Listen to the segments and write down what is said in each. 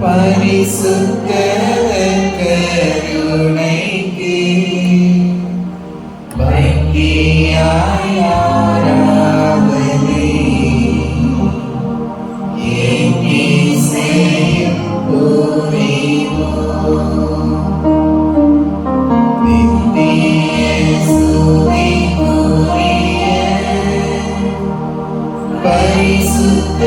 பரிசுத்த கருணைக்கு பக்தியாய் ஆராதனை ஏற்றி செய்யும் புரிவோம். நித்திய ஸ்துதிக்குரிய பரிசுத்த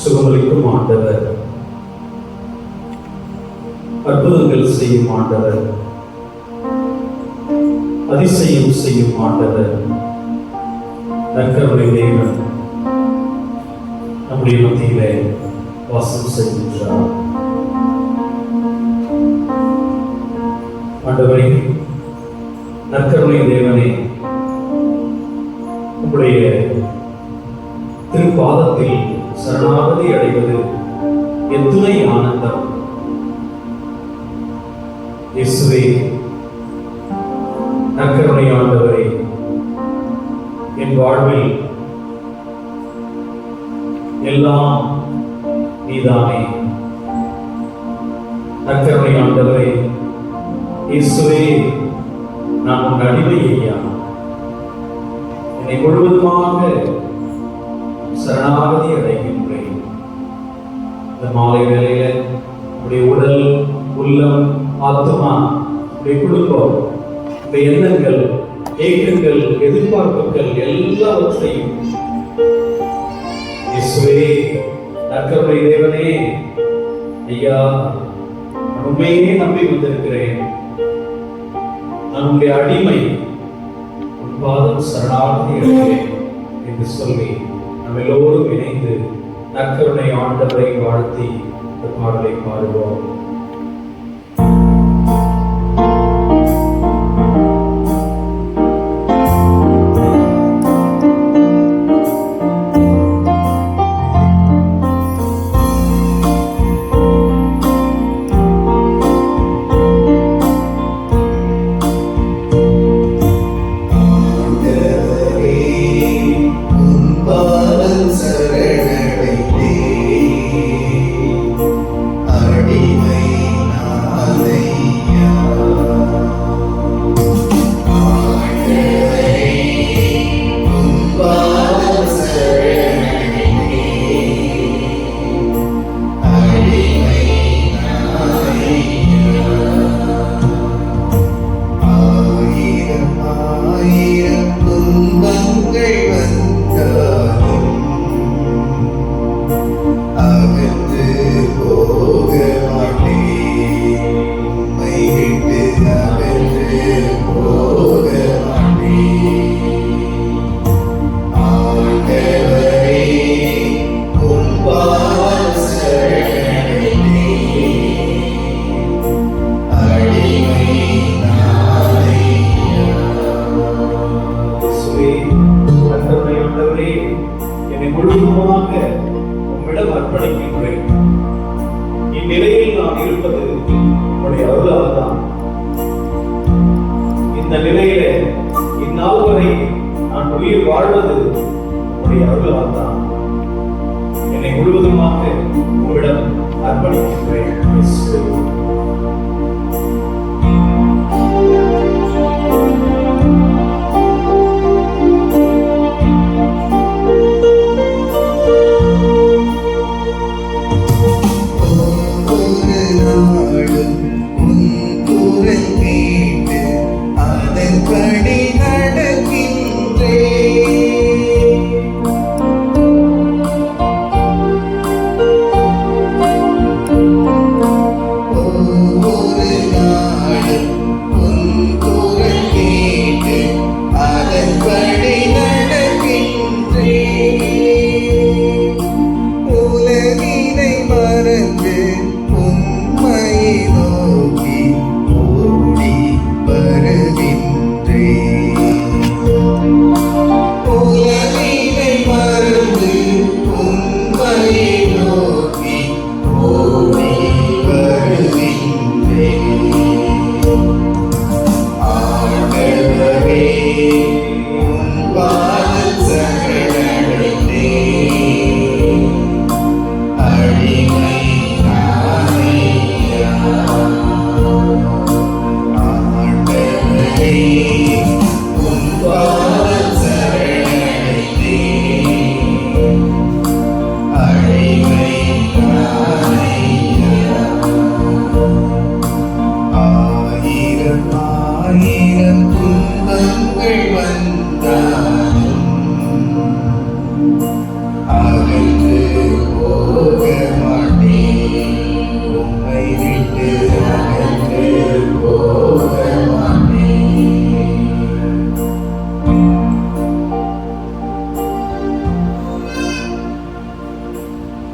சுகமளிக்கும் ஆண்டவர், அற்புதங்கள் செய்யும் ஆண்டவர், அதிசயம் செய்யும் ஆண்டவர், நற்கருணை தேவன் நம்முடைய மத்தியிலே வாசம் செய்கின்றார். ஆண்டவரே, நற்கருணை தேவனே, நம்முடைய திருப்பாதத்தில் சரணாகதி அடைவது எத்துணை ஆனந்தம். இயேசுவே, நற்கருணை ஆண்டவரே, என் வாழ்வில் எல்லாம் நீதானே. நற்கருணை ஆண்டவரே, இயேசுவே, நான் உன் அடிமை ஐயா. என்னை முழுவதுமாக சரணாகதி அடைகின்றேன். இந்த மாலை வேளையில உடைய உடல், உள்ளம், ஆத்மா, உடைய குடும்பம், உடைய எண்ணங்கள், ஏக்கங்கள், எதிர்பார்ப்புகள் எல்லாவற்றையும் இயேசுவே, நற்கருணை தேவனே ஐயா, நான் உண்மையே நம்பி வந்திருக்கிறேன். நான் உடைய அடிமை, உன் பாதம் சரணாகதி அடைகிறேன் என்று சொல்லி நம்ம எல்லோரும் இணைந்து நற்கருணை ஆண்டவரை வாழ்த்தி இந்த பாடலை பாடுவோம். உம்மிடம் அர்ப்பணிக்கின்றேன். இந்நிலையில் நான் இருப்பது உம்முடைய அருளால் தான். இந்த நிலையிலே இந்நாள் வரை நான் உயிர் வாழ்வது உம்முடைய அருளால் தான். என்னை முழுவதுமாக உம்மிடம் அர்ப்பணிக்கின்றேன். நாடும்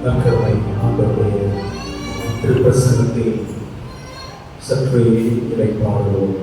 நற்கருணை ஆண்டவருடைய திருப்பிரசனத்தில் சற்றே இளைப்பாறுவோம்.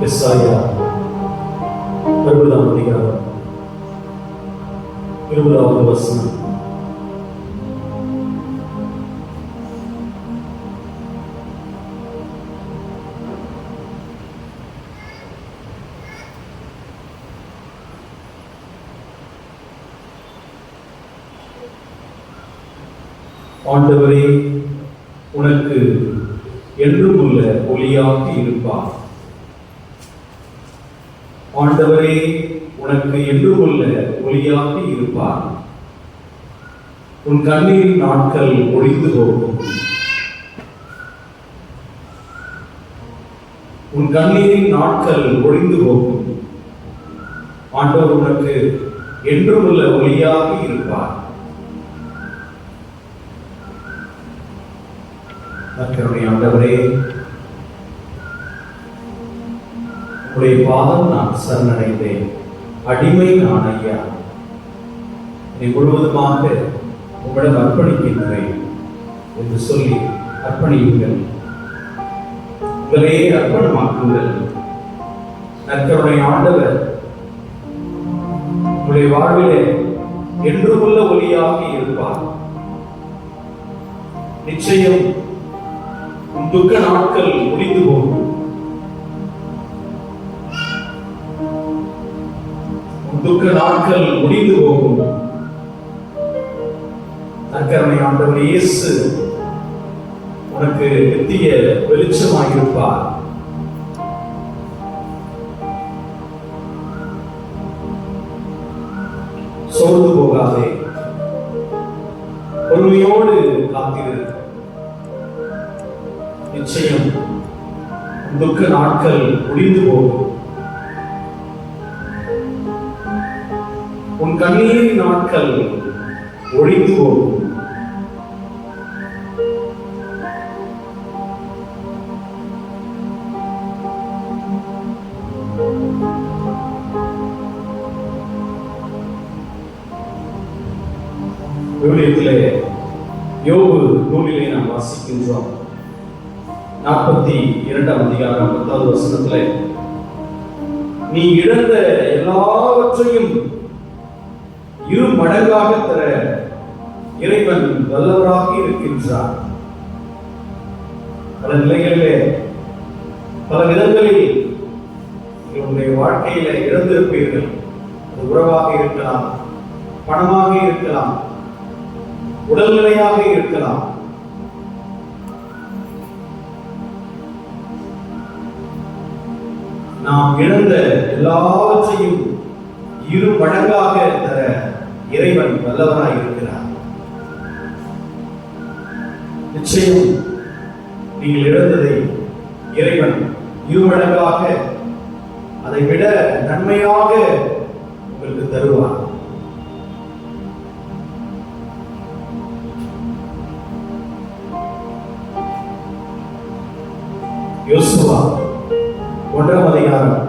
எஸ்ஐயா 60ஆம் அதிகாரம் 20வது வசனம். ஆண்டவரே உனக்கு என்றும் உள்ள ஒளியாக இருப்பார். ஆண்டவரே உனக்கு என்றும் உள்ள ஒளியாக இருப்பார். உன் கண்ணீரின் நாட்கள் ஒழிந்து போகும். உன் கண்ணீரின் நாட்கள் ஒழிந்து போகும். ஆண்டவர் உனக்கு என்றும் உள்ள ஒளியாக இருப்பார். ஆண்டவரே உடைய பாதம் நான் சரணடைந்தேன். அடிமை நான் ஐயா. என்னை முழுவதுமாக உங்களிடம் அர்ப்பணிக்கின்றேன் என்று சொல்லி அர்ப்பணியுங்கள். உங்களே அர்ப்பணமாக்குங்கள். நற்கருணை ஆண்டவர் உங்களுடைய வாழ்விலே என்றுமுள்ள ஒளியாக இருப்பார். நிச்சயம் உன் துக்க நாட்கள் முடிந்து போகும். துக்க நாட்கள் முடிந்து போகும். நற்கருணை ஆண்டவர் இயேசு உனக்கு நித்திய வெளிச்சமாயிருப்பார். சோர்ந்து போகாதே, பொறுமையோடு காத்திரு. நிச்சயம் துக்க நாட்கள் முடிந்து போகும். உன் கண்ணீரின் நாட்கள் ஒழிந்து போகும். விவிலியத்திலே யோபு நூலிலே நாம் வாசிக்கின்றோம். 42ஆம் அதிகாரம் 10வது வசனத்திலே, நீ இழந்த எல்லாவற்றையும் இரு மடங்காக தர இறைவன் வல்லவராக இருக்கின்றார். பல நிலைகளிலே பல விதங்களில் உங்களுடைய வாழ்க்கையில இழந்திருப்பீர்கள். அது உறவாக இருக்கலாம், பணமாக இருக்கலாம், உடல்நிலையாக இருக்கலாம். நாம் இழந்த எல்லாவற்றையும் இரு மடங்காக தர இறைவன் வல்லவராய் இருக்கிறார். நிச்சயம் நீங்கள் இழந்ததை இறைவன் இரு மடங்காக, அதை விட நன்மையாக உங்களுக்கு தருவார். யோசுவா 1ஆம் அதிகாரம்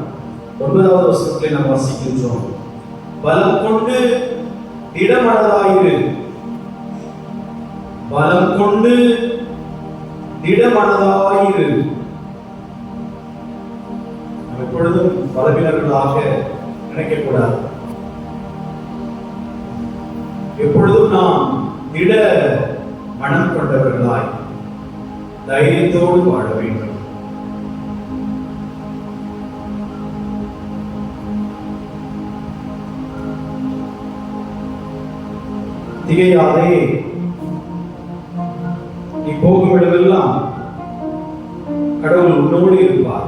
9வது வசனத்திலே நாம் வாசிக்கின்றோம். பலம் கொண்டு திடமனதாயிரு, பலம் கொண்டு திடமனதாயிரு. நாம் எப்பொழுதும் பலவீனர்களாக நினைக்கக்கூடாது. எப்பொழுதும் நாம் திட மனம் கொண்டவர்களாய் தைரியத்தோடு வாழ வேண்டும். திகையாதே, நீ போகும் இடமெல்லாம் கடவுள் உன்னோடு இருப்பார்.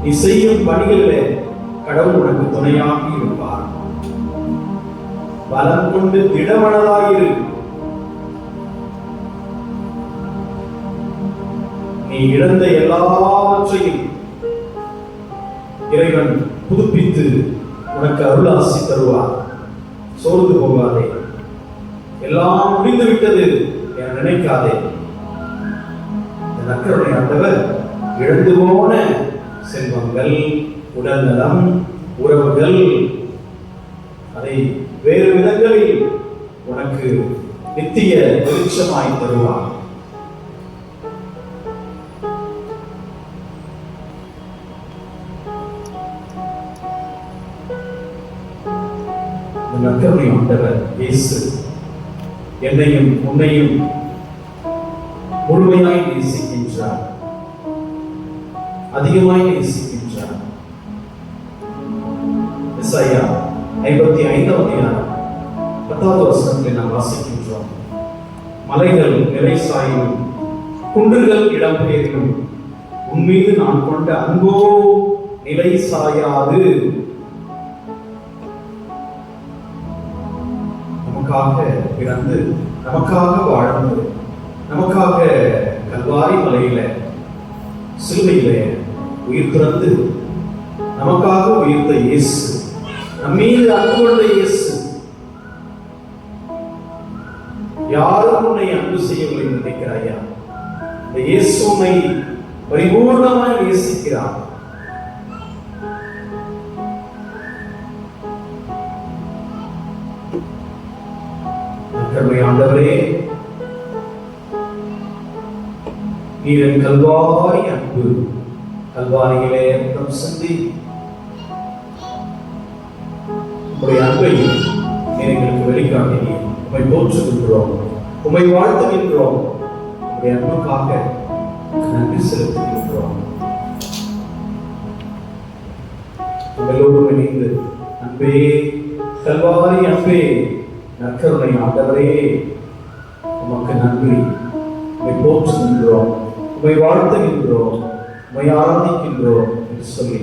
நீ செய்யும் பணிகளிலே கடவுள் உனக்கு துணையாக இருப்பார். பலம் கொண்டு திடமனதாயிரு. நீ இழந்த எல்லாவற்றையும் இறைவன் புதுப்பித்து உனக்கு அருளாசி தருவார். சோர்ந்து போகாதே, எல்லாம் முடிந்து விட்டது என நினைக்காதே. நக்கருடைய ஆண்டவர் இழந்து போன செல்வங்கள், உடல்நலம், உறவுகள், அதை வேறு விதங்களில் உனக்கு நித்திய வெளிச்சமாய் தருவார். நக்கருடைய ஆண்டவர் இயேசு என்னையும் உன்னையும் முழுமையாய் நேசிக்கின்றார், அதிகமாய் நேசிக்கின்றார். எசாயா 55ஆம் அதிகாரம் 10வது வசனத்தை நாம் வாசிக்கின்றோம். மலைகள் நிலை சாயும், குன்றுகள் இடம்பெயரும், உன்மீது நான் கொண்ட அன்போ நிலை சாயாது. நமக்காக பிறந்து, நமக்காக வாழ்ந்து, நமக்காக கல்வாரி மலையில சிலுவையில உயிர் துறந்து நமக்காக உயிர்த்த இயேசு, நம்மீது அன்பு கொண்ட இயேசு, யாரும் உன்னை அன்பு செய்யவில்லை நினைக்கிறாயா? இந்த இயேசு உன்னை பரிபூர்ணமாய் நேசிக்கிறார். ஆண்டவரே, நீர் என் கல்வாரி அன்பு, கல்வாரியிலே ரத்தம் சிந்தி உம்முடைய அன்பை எங்களுக்கு வெளிக்காட்டினீர். உம்மை போற்றுகின்றோம், உம்மை வாழ்த்துகின்றோம், உம்முடைய அன்புக்காக நன்றி செலுத்துகின்றோம். உங்களோடு இணைந்து அன்பே, கல்வாரி அன்பே, நற்கருணை ஆண்டவரே, உமக்கு நன்றி. உம்மை போற்றுகின்றோம், உம்மை வாழ்த்துகின்றோம், உம்மை ஆராதிக்கின்றோம் என்று சொல்லி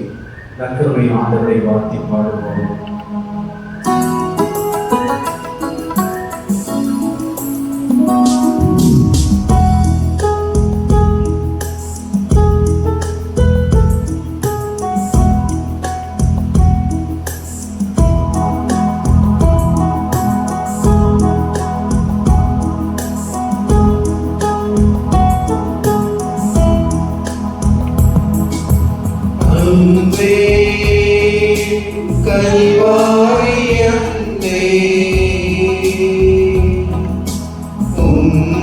நற்கருணை ஆண்டவரை வாழ்த்தி பாடுவோம்.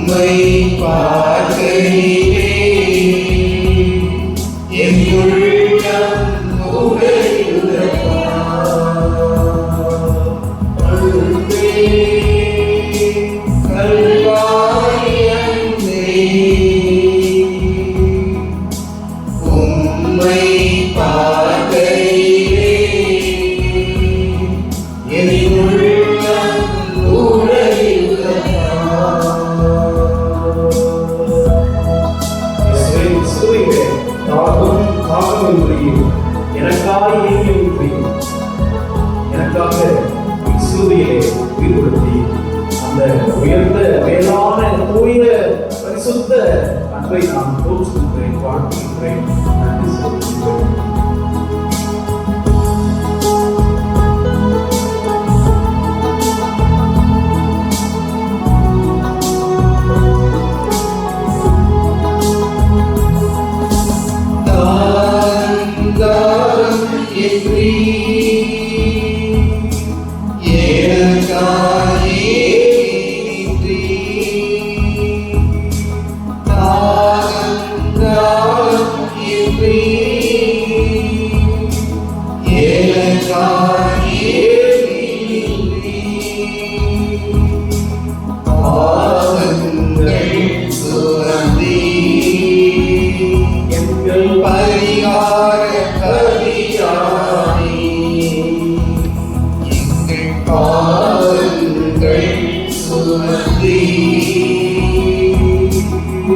உம்மை பார்க்கையிலே என் உள்ளம் உடையுதப்பா. அன்பே கல்வாரி அன்பே, உம்மை பார்க்கையிலே என் உள்ளம் உடையுதப்பா. எனக்காக எனக்காக சிலுவையிலே உயிர் கொடுத்தி அந்த உயர்ந்த மேலான தூய பரிசுத்த அன்பை நான் தோற்றுகின்றேன், வாழ்த்துகின்றேன், நன்றி செலுத்துகின்றேன்.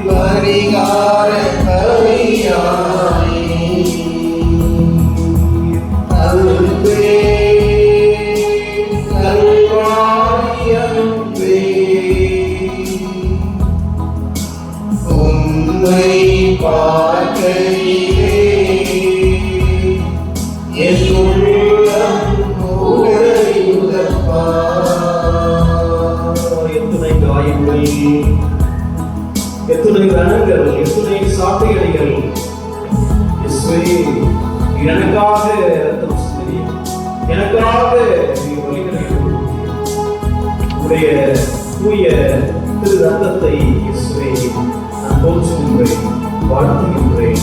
பரிகார கவியானே அன்பே கல்வாரி அன்பே, உம்மை பார்க்கையிலே என் உள்ளம் உடையுதப்பா. எத்துணை காயங்கள், எத்துணை ரணங்கள், எத்துணை சாட்டைகள், எனக்காக ரத்தம் சிந்தி, எனக்காக நீ வலிகளை உடைய தூய திரு ரத்தத்தை இயேசுவே நான் போற்றுகின்றேன், வாழ்த்துகின்றேன்,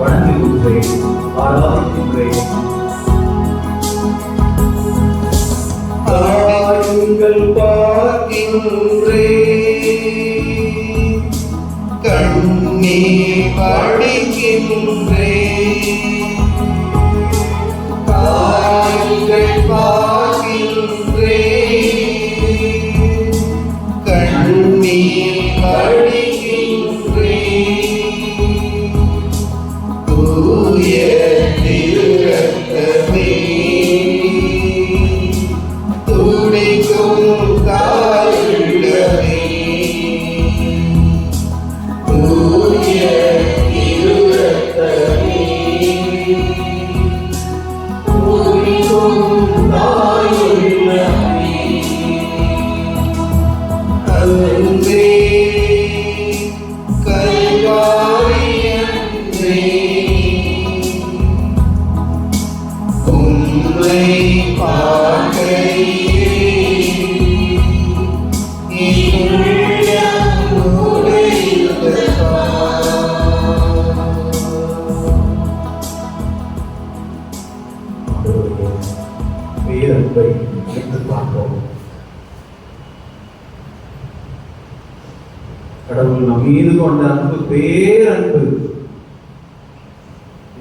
வணங்குகின்றேன், ஆராதிக்கின்றேன். ஆயுங்கள் பார்க்கின்றேன், கண்ணீர் படிக்கின்றேன். ஆயுங்கள் பார்க்கின்றேன், கண்ணீர் படிக்கின்றேன். தூய திருரத்தமே துடிக்கும் காயுள்ளமே, தூய திருரத்தமே துடிக்கும் காயுள்ளமே. அன்பே கல்வாரி அன்பே, உம்மை பார்க்கையிலே என் உள்ளம் உடையுதப்பா. பேரன்பை நினைத்து பார்ப்போம். கடவுள் நம் மீது கொண்ட அன்பு பேரன்பு.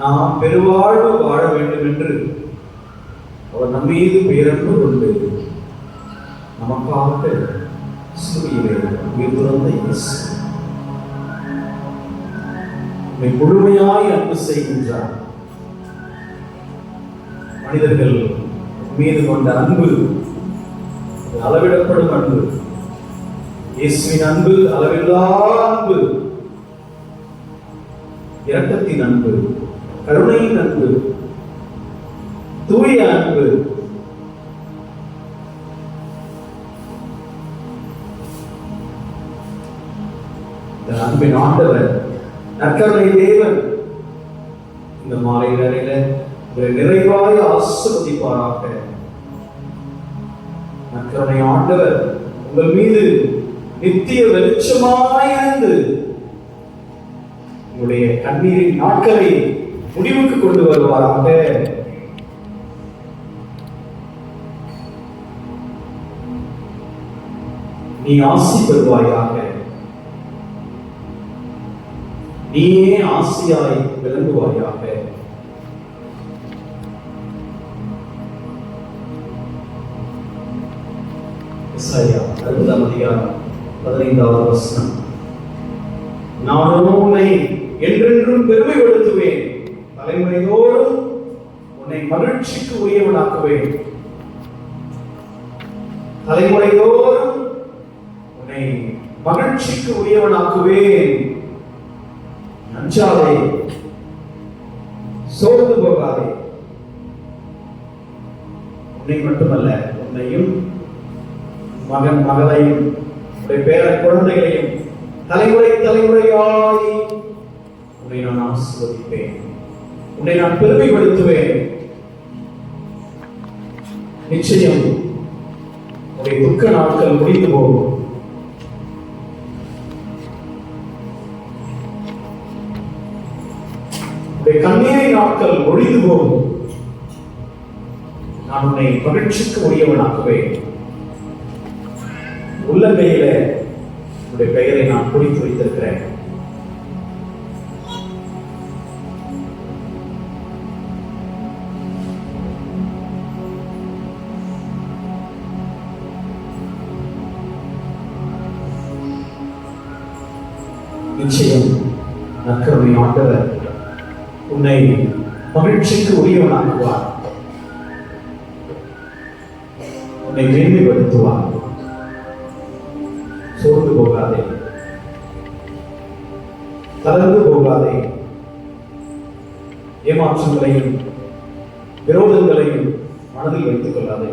நாம் பெருவாழ்வு வாழ வேண்டும் என்று அவர் நம் மீது பேரன்பு கொண்டு நமக்காக சிலுவையிலே உயிர் துறந்த இயேசு நம்மை முழுமையாய் அன்பு செய்கின்றார். மனிதர்கள் மீது கொண்ட அன்பு அளவிடப்படும் அன்பு. இயேசுவின் அன்பு அளவில்லா அன்பு, இரக்கத்தின் அன்பு, கருணையின் அன்பு, தூய அன்பு. இந்த அன்பின் ஆண்டவர் நற்கருணை தேவன் இந்த மாலை வேளையில உங்களை நிறைவாய் ஆசீர்வதிப்பாராக. நற்கருணை ஆண்டவர் உங்கள் மீது நித்திய வெளிச்சமாயிருந்து உங்களுடைய கண்ணீரின் நாட்களை முடிவுக்கு கொண்டு வருவாராக. நீ ஆசி பெறுவாயாக. நீயே ஆசியாய் விளங்குவாயாக. எசாயா 60ஆம் அதிகாரம் 15வது வசனம். நான் உன்னை என்றென்றும் பெருமைப்படுத்துவேன், தலைமுறையோடும் உன்னை மகிழ்ச்சிக்கு உரியவனாக்குவேன். தலைமுறையோடும் உன்னை மகிழ்ச்சிக்கு உரியவனாக்குவேன். அஞ்சாதே, சோர்ந்து போகாதே. உன்னை மட்டுமல்ல, உன்னையும் மகன் மகளையும் உடைய பேர குழந்தைகளையும் தலைமுறை தலைமுறையாய் உன்னை நான் ஆசீர்வதிப்பேன், உன்னை நான் பெருமைப்படுத்துவேன். நிச்சயம் உடைய துக்க நாட்கள் முடிந்து போகும். உடைய கண்ணீரை நாட்கள் ஒழிந்து போகும். நான் உன்னை மகிழ்ச்சிக்கு உரியவனாக்குவேன். உள்ளங்கையில உடைய பெயரை நான் குறித்து வைத்திருக்கிறேன். நிச்சயம் நற்கருணை ஆண்டவர் உன்னை மகிழ்ச்சிக்கு உரியவனாக்குவார், உன்னை மேன்மைப்படுத்துவார். சோர்ந்து போகாதே, தளர்ந்து போகாதே. ஏமாற்றங்களையும் விரோதங்களையும் மனதில் வைத்துக் கொள்ளாதே.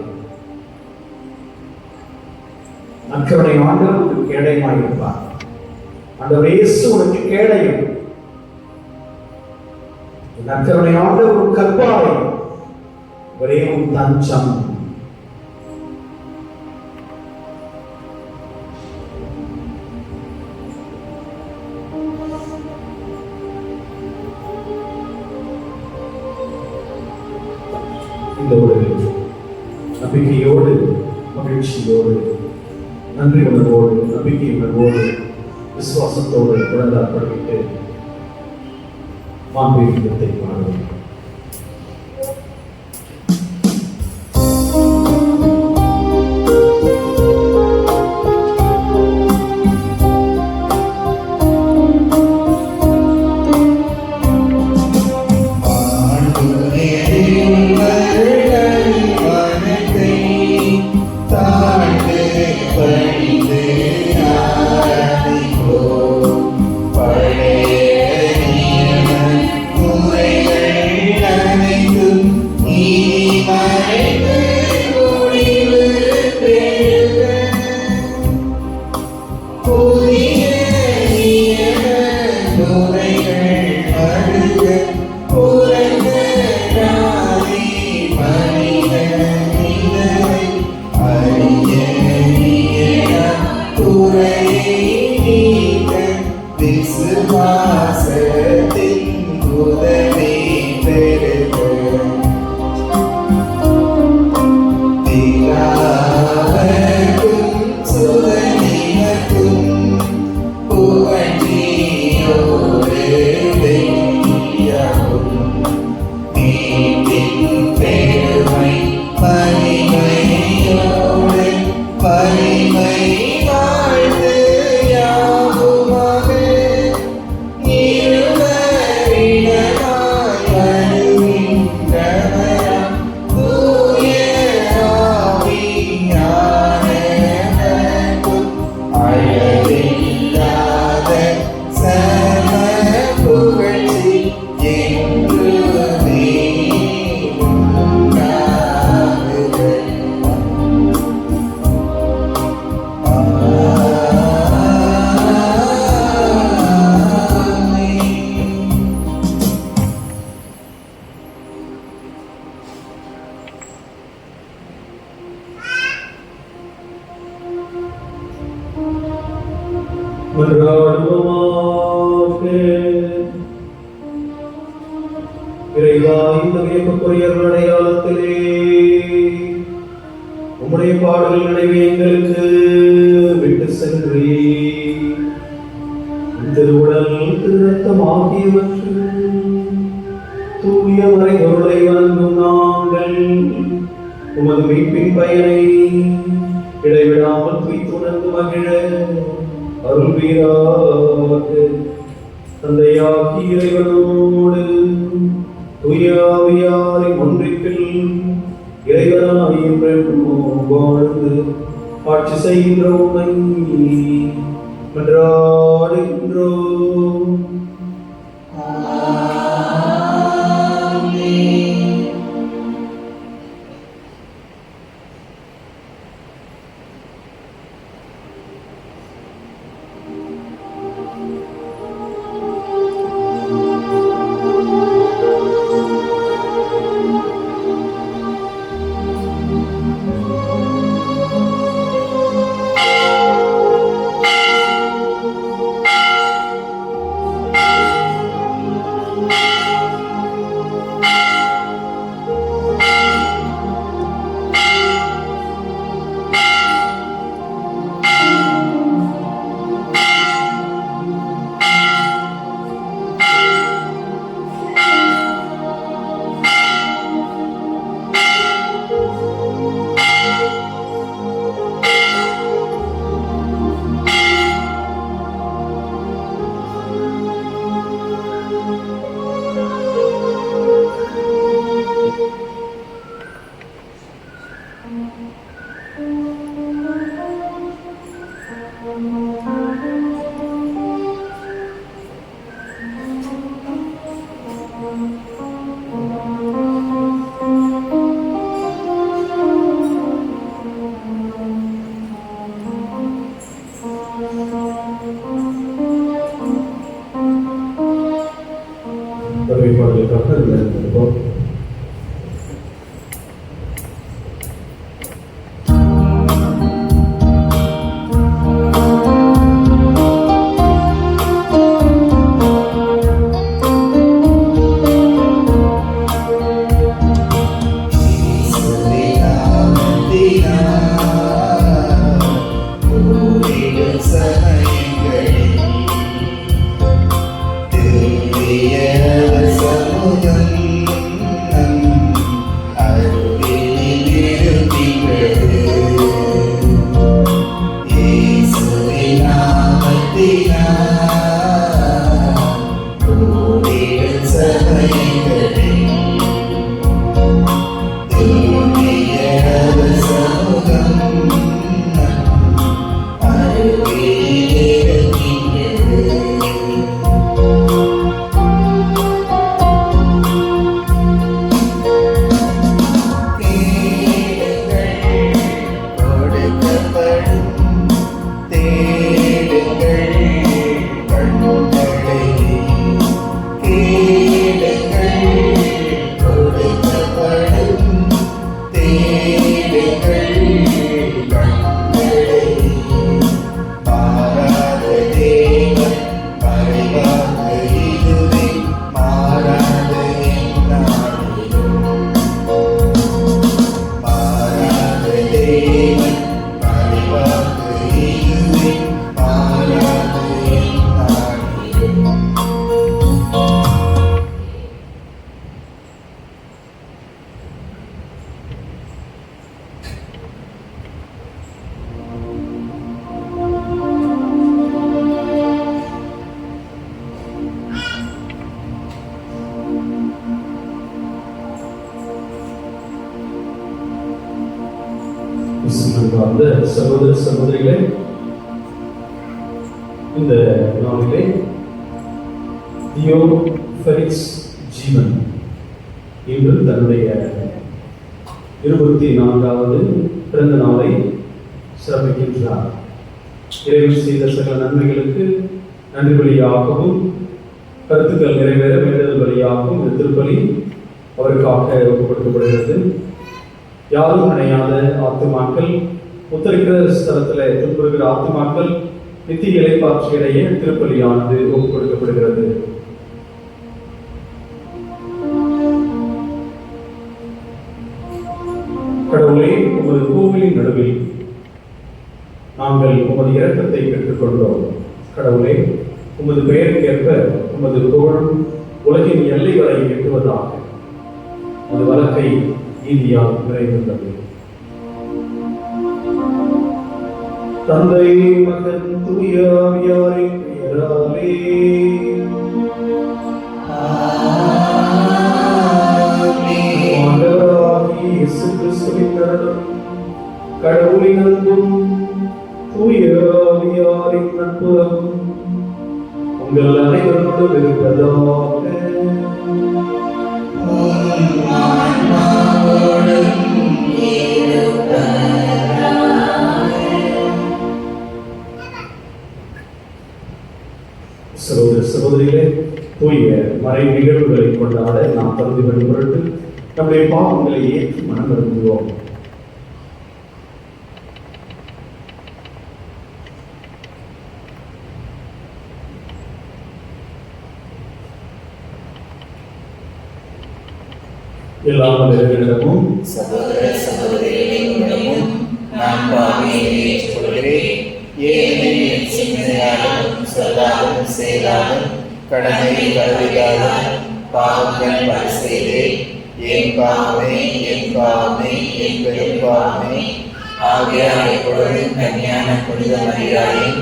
நற்கருணை ஆண்டவர் உனக்கு கேடயமாயிருப்பார். ஆண்டவர் இயேசு உனக்கு கேடயம். நற்கருணை ஆண்டவர் ஒரு கற்பாரை, ஒரே ஒரு தஞ்சம். இந்த ஒரு நம்பிக்கையோடு, மகிழ்ச்சியோடு, நன்றி உணர்வோடு, நம்பிக்கை உணர்வோடு, விசுவாசத்தோடு குழந்தாற்பட்டு மாண்புமிக்கத்தை பாடுவோம். வாழ்த்து யாவுமாக இருவர் மன்றாடுவோமாக. இறைவா, இந்த வியப்புக்குரிய அடையாளத்திலே உம்முடைய பாடல் நினைவை எங்களுக்கு விட்டு சென்றே திருவுடல் திருரத்தம் ஆகியவற்றில் தூய மறைபொருளை வழங்கும் நாங்கள் உமது மீட்பின் பயனை இடைவிடாமல் துய்த்துணர்ந்து மகிழ அருள்வீராக. தந்தையாகி இறைவனோடு தூய ஆவியாரின் ஒன்றிப்பில் இறைவனாய் என்றென்றும் வாழ்ந்து ஆட்சி செய்கின்ற உம்மை மன்றாடுகின்றோம். அந்த சகோதர சகோதரிகளே, இந்த நாளிலே தியோ ஃபெலிக்ஸ் ஜீவன் இன்று தன்னுடைய 24வது பிறந்த நாளை சிறப்பிக்கின்றார். இறைவன் செய்த சகல நன்மைகளுக்கு நன்றி வழியாகவும் கருத்துக்கள் நிறைவேற வேண்டுதல் வழியாகவும் இந்த திருப்பலி அவருக்காக ஒப்புக்கொடுக்கப்படுகிறது. யாரும் நினையாத ஆத்துமாக்கள், உத்தரிக்கிற ஸ்தலத்தில் துன்புறுகிற ஆத்துமாக்கள், நித்திய இளைப்பாற்றியிடையே திருப்பலியானது ஒப்புக் கொடுக்கப்படுகிறது. கடவுளே, உமது கோவிலின் நடுவில் நாங்கள் உமது இரக்கத்தை பெற்றுக்கொண்டோம். கடவுளே, உமது பெயருக்கேற்ப உமது புகழும் உலகின் எல்லை வரை எட்டுவதாக உமது வழக்கை நீதியால் நிறைவேற்றது. தந்தை, மகன், தூய ஆவியாரின் பெயராலே ஆண்டவராகிய இயேசு கிறிஸ்துவின் அருளும் கடவுளின் அன்பும் தூய ஆவியாரின் நட்புறவும் உங்கள் அனைவரோடும் இருப்பதாக. சகோதர சகோதரிகளே, தூய மறை நிகழ்வுகளை கொண்டாட நாம் தகுதி பெறும் பொருட்டு நம்முடைய பாவங்களை ஏற்று மனம் வருந்துவோம். எல்லாம் இறைவனிடமும் சகோதர சகோதரிகளிடமும் நான் பாவியை ஏற்றுக்கொள்கிறேன். ஏனெனில் என் சிந்தனையாலும் சொல்லாலும் செயலாலும் கடமை கருவியாலும் பாவங்கள் பல செய்தேன். என் பாவமே, என் பாவமே, என் பெரும் பாவமே. ஆகையால் எப்பொழுதும் கன்னியான புனித மரியாதையும்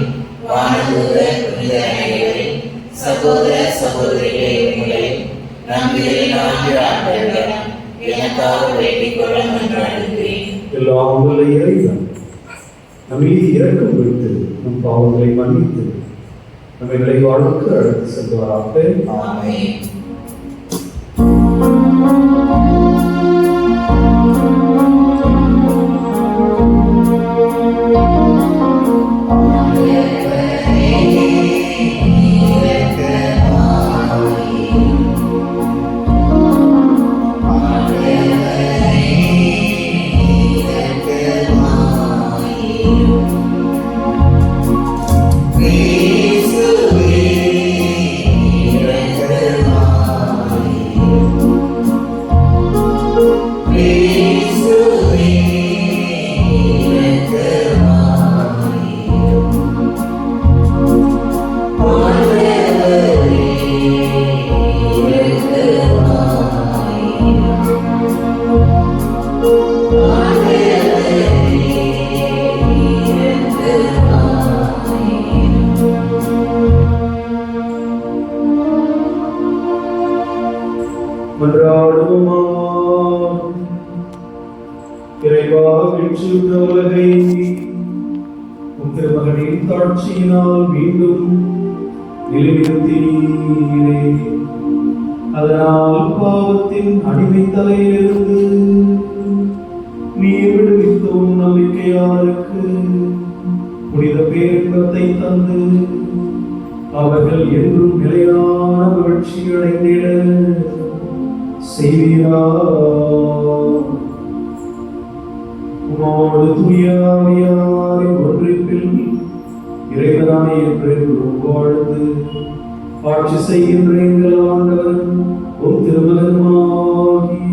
வானதூதர் புனித அனைவரையும் சகோதர சகோதரிகளை உங்களையும் நம்பிக்கையினாகிய ஆண்டவரிடம் எனக்காக வேண்டிக் கொள்ள மன்றாடுகிறேன். எல்லாம் வல்ல இறைவன் நம் மீது இரக்கம் வைத்து நம் பாவங்களை மன்னித்து நம்மை நிலை வாழ்வுக்கு அழைத்து செல்வாராக. ஆமென். இறைவா, வெற்றியுற்ற உலகை உம் திருமகனின் தாட்சியினால் மீண்டும் நிலைநிறுத்தினீரே. அதனால் பாவத்தின் அடிமை தலையிலிருந்து நீர் விடுவித்தோம் நம்பிக்கையாருக்கு புனித பேரின்பத்தை தந்து அவர்கள் என்றும் நிலையான மகிழ்ச்சி அடைந்திட செய்வீரார். உமோடு தூய ஆவியாரின் ஒன்றிப்பில் இறைவனாய் என்றென்றும் வாழ்ந்து ஆட்சி செய்கின்ற எங்கள் ஆண்டவர் உம் திருமகனுமாகிய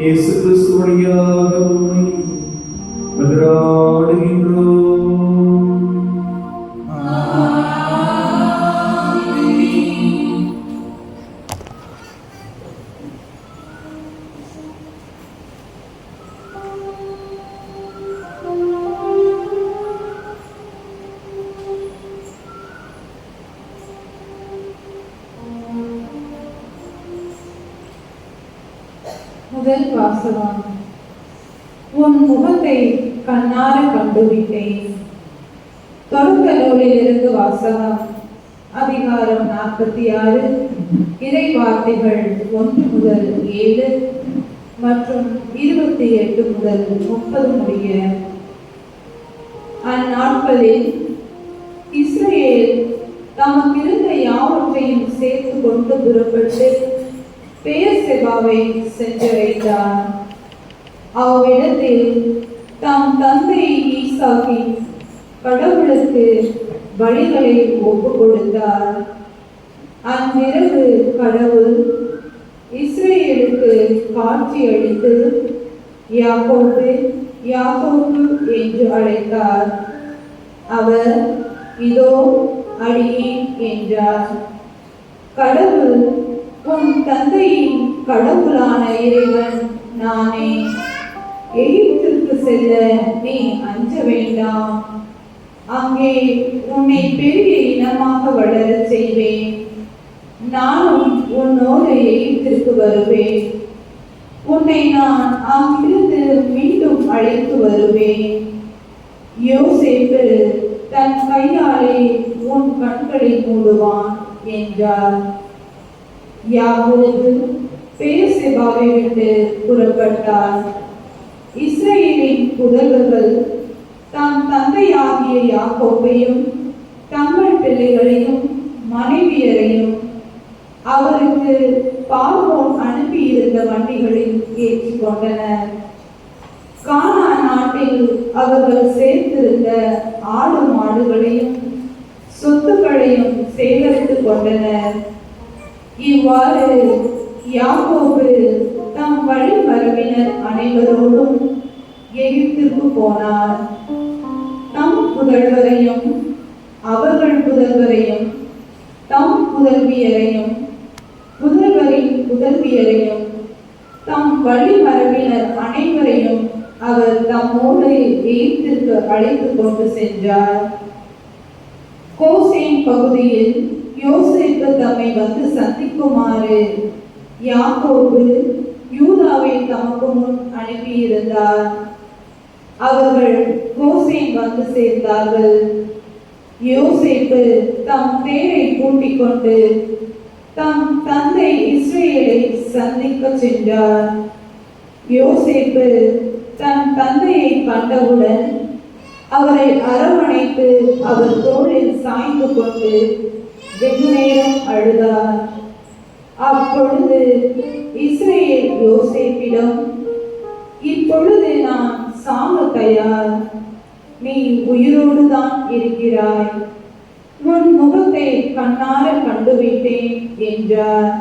இயேசு கிறிஸ்து வழியாக உம்மை மன்றாடுகின்றோம். முதல் வாசகம். உன் முகத்தை கண்ணார கண்டுவிட்டேன். தொடக்க இருந்து வாசகம். அதிகாரம் 46, இறை வார்த்தைகள் 1 முதல் 7 மற்றும் 28 முதல் 30 முடிய. அந்நாட்களில் இஸ்ரவேல் தமக்கிருந்த யாவற்றையும் சேர்த்து கொண்டு புறப்பட்டு பெயர்செபாவை சென்றடைந்தார். அவ்விடத்தில் தாம் தந்தை ஈசாக்கின் கடவுளுக்கு வழிகளை ஒப்பு கொடுத்தார். அன்றிரவு கடவுள் இஸ்ரேலுக்கு காட்சி அளித்து யாக்கோபு யாக்கோபு என்று அழைத்தார். அவர் இதோ அடியேன் என்றார். கடவுள் உன் தந்தையின் கடவுளான இறைவன் நானே. எகிப்திற்கு செல்ல நீ அஞ்ச வேண்டாம். அங்கே உன்னை பெரிய இனமாக வளரச் செய்வேன். நானும் உன்னோடு எகிப்திற்கு வருவேன். உன்னை நான் அங்கிருந்து மீண்டும் அழைத்து வருவேன். யோசேப்பு தன் கையாலே உன் கண்களை மூடுவான் என்றார். யாக்கோபு பெயர்செபாவை விட்டு புறப்பட்டார். இஸ்ரவேலின் புதல்வர்கள் தம் தந்தையாகிய யாக்கோபையும் தங்கள் பிள்ளைகளையும் மனைவியரையும் அவருக்கு பார்வோன் அனுப்பியிருந்த வண்டிகளில் ஏற்றிக் கொண்டனர். கானான் நாட்டில் அவர்கள் சேர்த்திருந்த ஆடு மாடுகளையும் சொத்துக்களையும் சேகரித்துக் கொண்டனர். இவ்வாறு யாக்கோபு தம் வழிமரபினர் அனைவரோடும் எகிப்திற்கு போனார். தம் புதல்வரையும் அவர்கள் புதல்வரையும் தம் புதல்வியரையும் புதல்வரின் புதல்வியரையும் தம் வழிமரபினர் அனைவரையும் அவர் தம்மோடு எகிப்திற்கு அழைத்து கொண்டு சென்றார். கோசேன் பகுதியில் யோசேப்பு தம்மை வந்து சந்திக்குமாறு யாக்கோபு யூதாவை தமக்கு முன் அனுப்பியிருந்தார். அவர்கள் கோசேன் வந்து சேர்ந்தார்கள். யோசேப்பு தம் தேரை கூட்டிக் கொண்டு தம் தந்தை இஸ்ரேலை சந்திக்க சென்றார். யோசேப்பு தன் தந்தையை கண்டவுடன் அவரை அரவணைத்து அவர் தோளில் சாய்ந்து கொண்டு வெகு நேரம் அழுதார். அப்பொழுது இஸ்ரேல் யோசேப்பிடம், இப்பொழுது நான் சாக தயார். நீ உயிரோடு தான் இருக்கிறாய். உன் முகத்தை கண்ணார கண்டுவிட்டேன் என்றார்.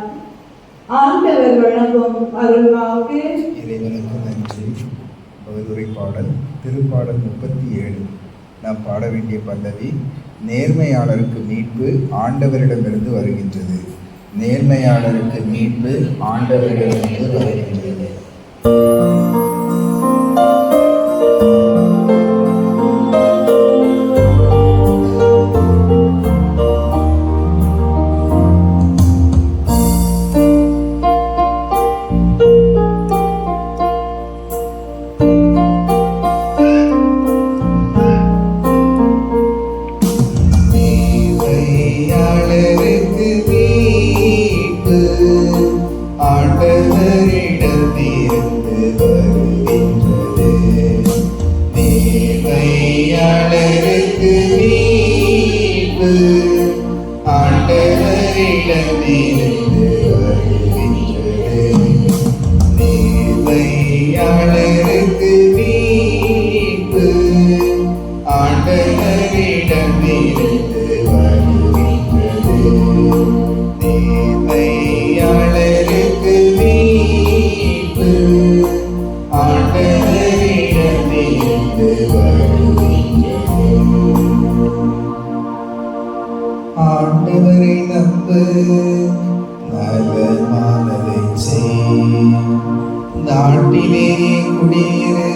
ஆண்டவர் வழங்கும் அருள்வாக்கு. இறைவனுக்கு நன்றி. பகதுரை பாடல் திருப்பாடல் 37. நாம் பாட வேண்டிய பல்லவி, நேர்மையாளருக்கு மீட்பு ஆண்டவரிடமிருந்து வருகின்றது. நேர்மையாளருக்கு மீட்பு ஆண்டவரிடமிருந்து வருகின்றது. ஆண்டவரை நம்பு, நலமானதை செய், நாட்டிலே குடியிரு,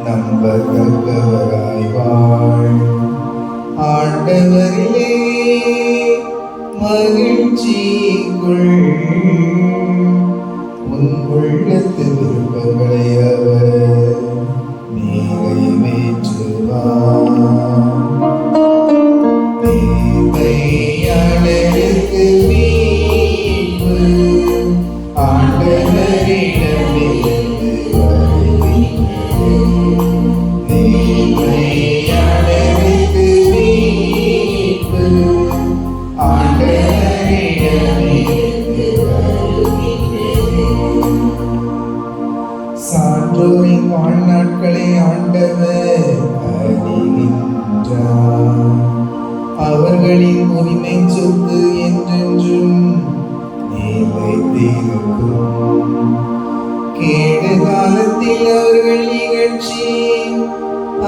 நம்பத்தக்கவராய் வாழ். ஆண்டவரிலே மகிழ்ச்சி கொள், உன் உள்ளத்து விருப்பங்களை அவர் நிறைவேற்றுவார். நேர்மையாளருக்கு மீட்பு ஆண்டவரிடமிருந்து வருகின்றது. நேர்மையாளருக்கு மீட்பு ஆண்டவரிடமிருந்து அவர்களின் உரிமை சொத்து என்றென்றும் நிலைத்திருக்கும். கேடு காலத்தில் அவர்கள் நிகழ்ச்சி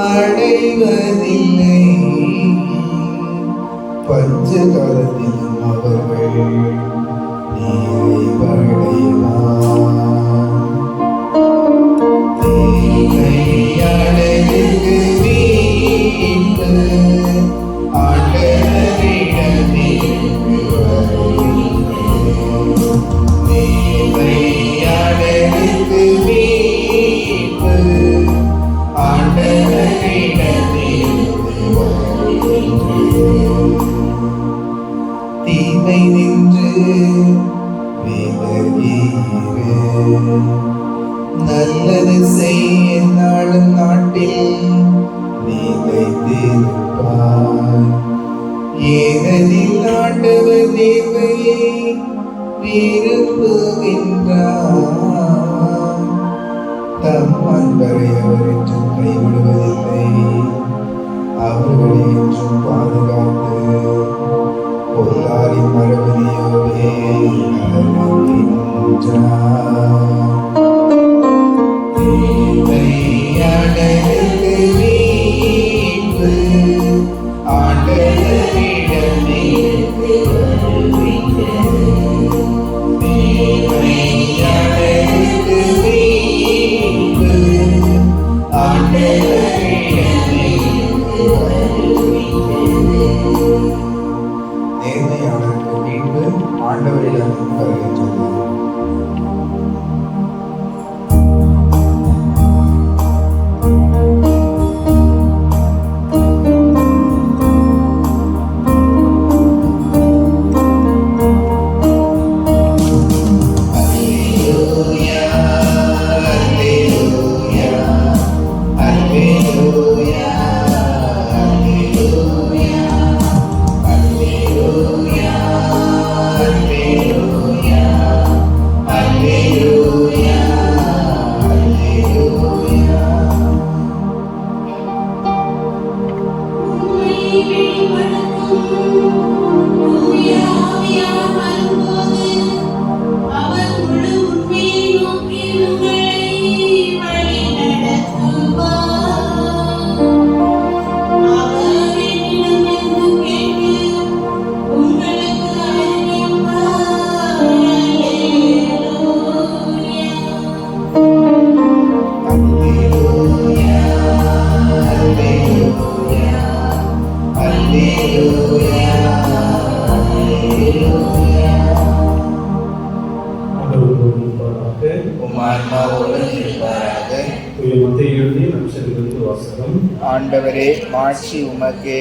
அடைவதில்லை, பஞ்ச காலத்திலும் அவர்கள் நிறைவடைவார். தீமையாளருக்கு மீட்பு ஆண்டவரிடமிருந்து வருகிறது. தீமையாளருக்கு மீட்பு ஆண்டவரிடமிருந்து வருகிறது. தீமை நின்று விலகியிரு, நல்லது செய்ய நாளும் நாட்டில் நிலைத்திருப்பாய். ஏனெனில் ஆண்டவர் நேர்மையை விரும்புகின்றார், தம் அன்பரை அவர் என்றும் கைவிடுவதில்லை, அவர்களை என்றும் பாதுகாத்து பொல்லாரின் மரபணியோவே அழைக்கின்றார். தீமையாளருக்கு மீட்பு ஆண்டவரிடமிருந்து வருகிறது. தீமையாளருக்கு மீட்பு ஆண்டவரிடமிருந்து வருகிறது. நேர்மையாளருக்கு மீட்பு ஆண்டவரிடமிருந்து வருகின்றது. ஆண்டவரே மாட்சி உமக்கே.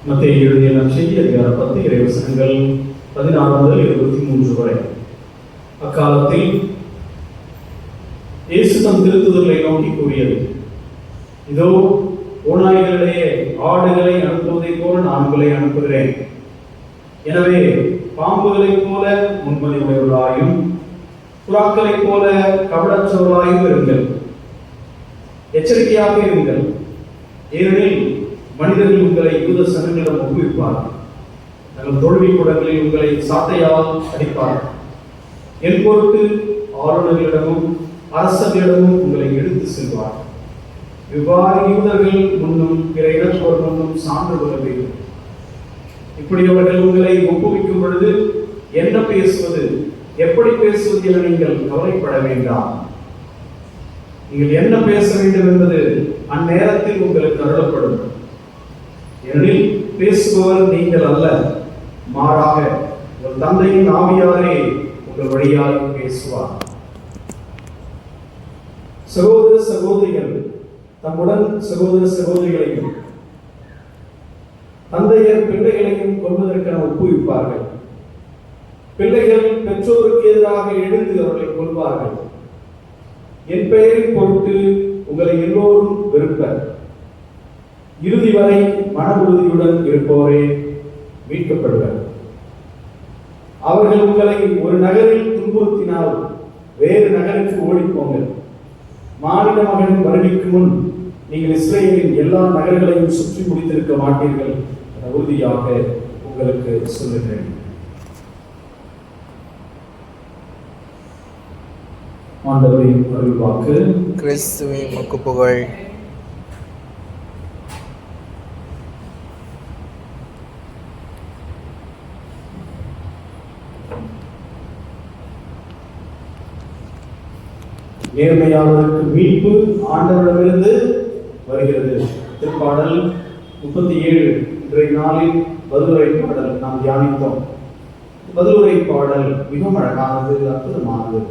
மத்தேயு எழுதிய நற்செய்தி அதிகாரம் 10 இறைவசனங்கள் 16 முதல் 23 வரை. அக்காலத்தில் இயேசு தம் திருத்துதர்களை நோக்கி கூறியது, இதோ ஓநாய்களிடையே ஆடுகளை அனுப்புவதைப் போல நான் உங்களை அனுப்புகிறேன். எனவே பாம்புகளைப் போல முன்மதியுடையவர்களாயும் புறாக்களைப் போல கபடற்றவர்களாயும் இருங்கள். எச்சரிக்கையாக இருங்கள், ஏனெனில் மனிதர்கள் உங்களை யூத சனங்களிடம் ஒப்புவிப்பார், தங்கள் தோல்வி கூடங்களில் உங்களை சாட்டையால் அடிப்பார். என் பொருட்டு ஆளுநர்களிடமும் அரசர்களிடமும் உங்களை எடுத்து செல்வார். இவ்வாறு யூதர்கள் முன்னும் பிற இனத்தோர் முன்னும் சான்று கொள்ள வேண்டும். இப்படி அவர்கள் உங்களை ஒப்புவிக்கும் பொழுது என்ன பேசுவது, எப்படி பேசுவது என நீங்கள் கவலைப்பட வேண்டாம். நீங்கள் என்ன பேச வேண்டும் என்பது அந்நேரத்தில் உங்களுக்கு அருளப்படும். ஏனெனில் பேசுபவர் நீங்கள் அல்ல, மாறாக உங்கள் தந்தையின் ஆவியாரே உங்கள் வழியாக பேசுவார். சகோதர சகோதரிகள், தம்முடன் சகோதர சகோதரிகளையும் தந்தையர் பிள்ளைகளையும் கொல்வதற்கென ஒப்புவிப்பார்கள். பிள்ளைகள் பெற்றோருக்கு எதிராக எழுந்து அவர்களை கொல்வார்கள். என் பெயரின் பொருட்டு உங்களை எல்லோரும் வெறுப்பர். இறுதி வரை மன உறுதியுடன் இருப்பவரே மீட்கப்படுவர். அவர்கள் உங்களை ஒரு நகரில் துன்புறுத்தினால் வேறு நகருக்கு ஓடிப்போங்கள். மானிட மகனின் வருகைக்கு முன் நீங்கள் இஸ்ரேலின் எல்லா நகர்களையும் சுற்றி முடித்திருக்க மாட்டீர்கள் என உறுதியாக உங்களுக்கு சொல்லுகிறேன். ஆண்டவரின் அருள்வாக்கு. கிறிஸ்துவே உமக்கு புகழ். நேர்மையாளருக்கு மீட்பு ஆண்டவரிடமிருந்து வருகிறது. திருப்பாடல் 37 இன்றைய நாளில் பதிலுரை பாடல் நாம் தியானித்தோம். பதிலுரை பாடல் மிகவும் அழகானது, அற்புதமானது.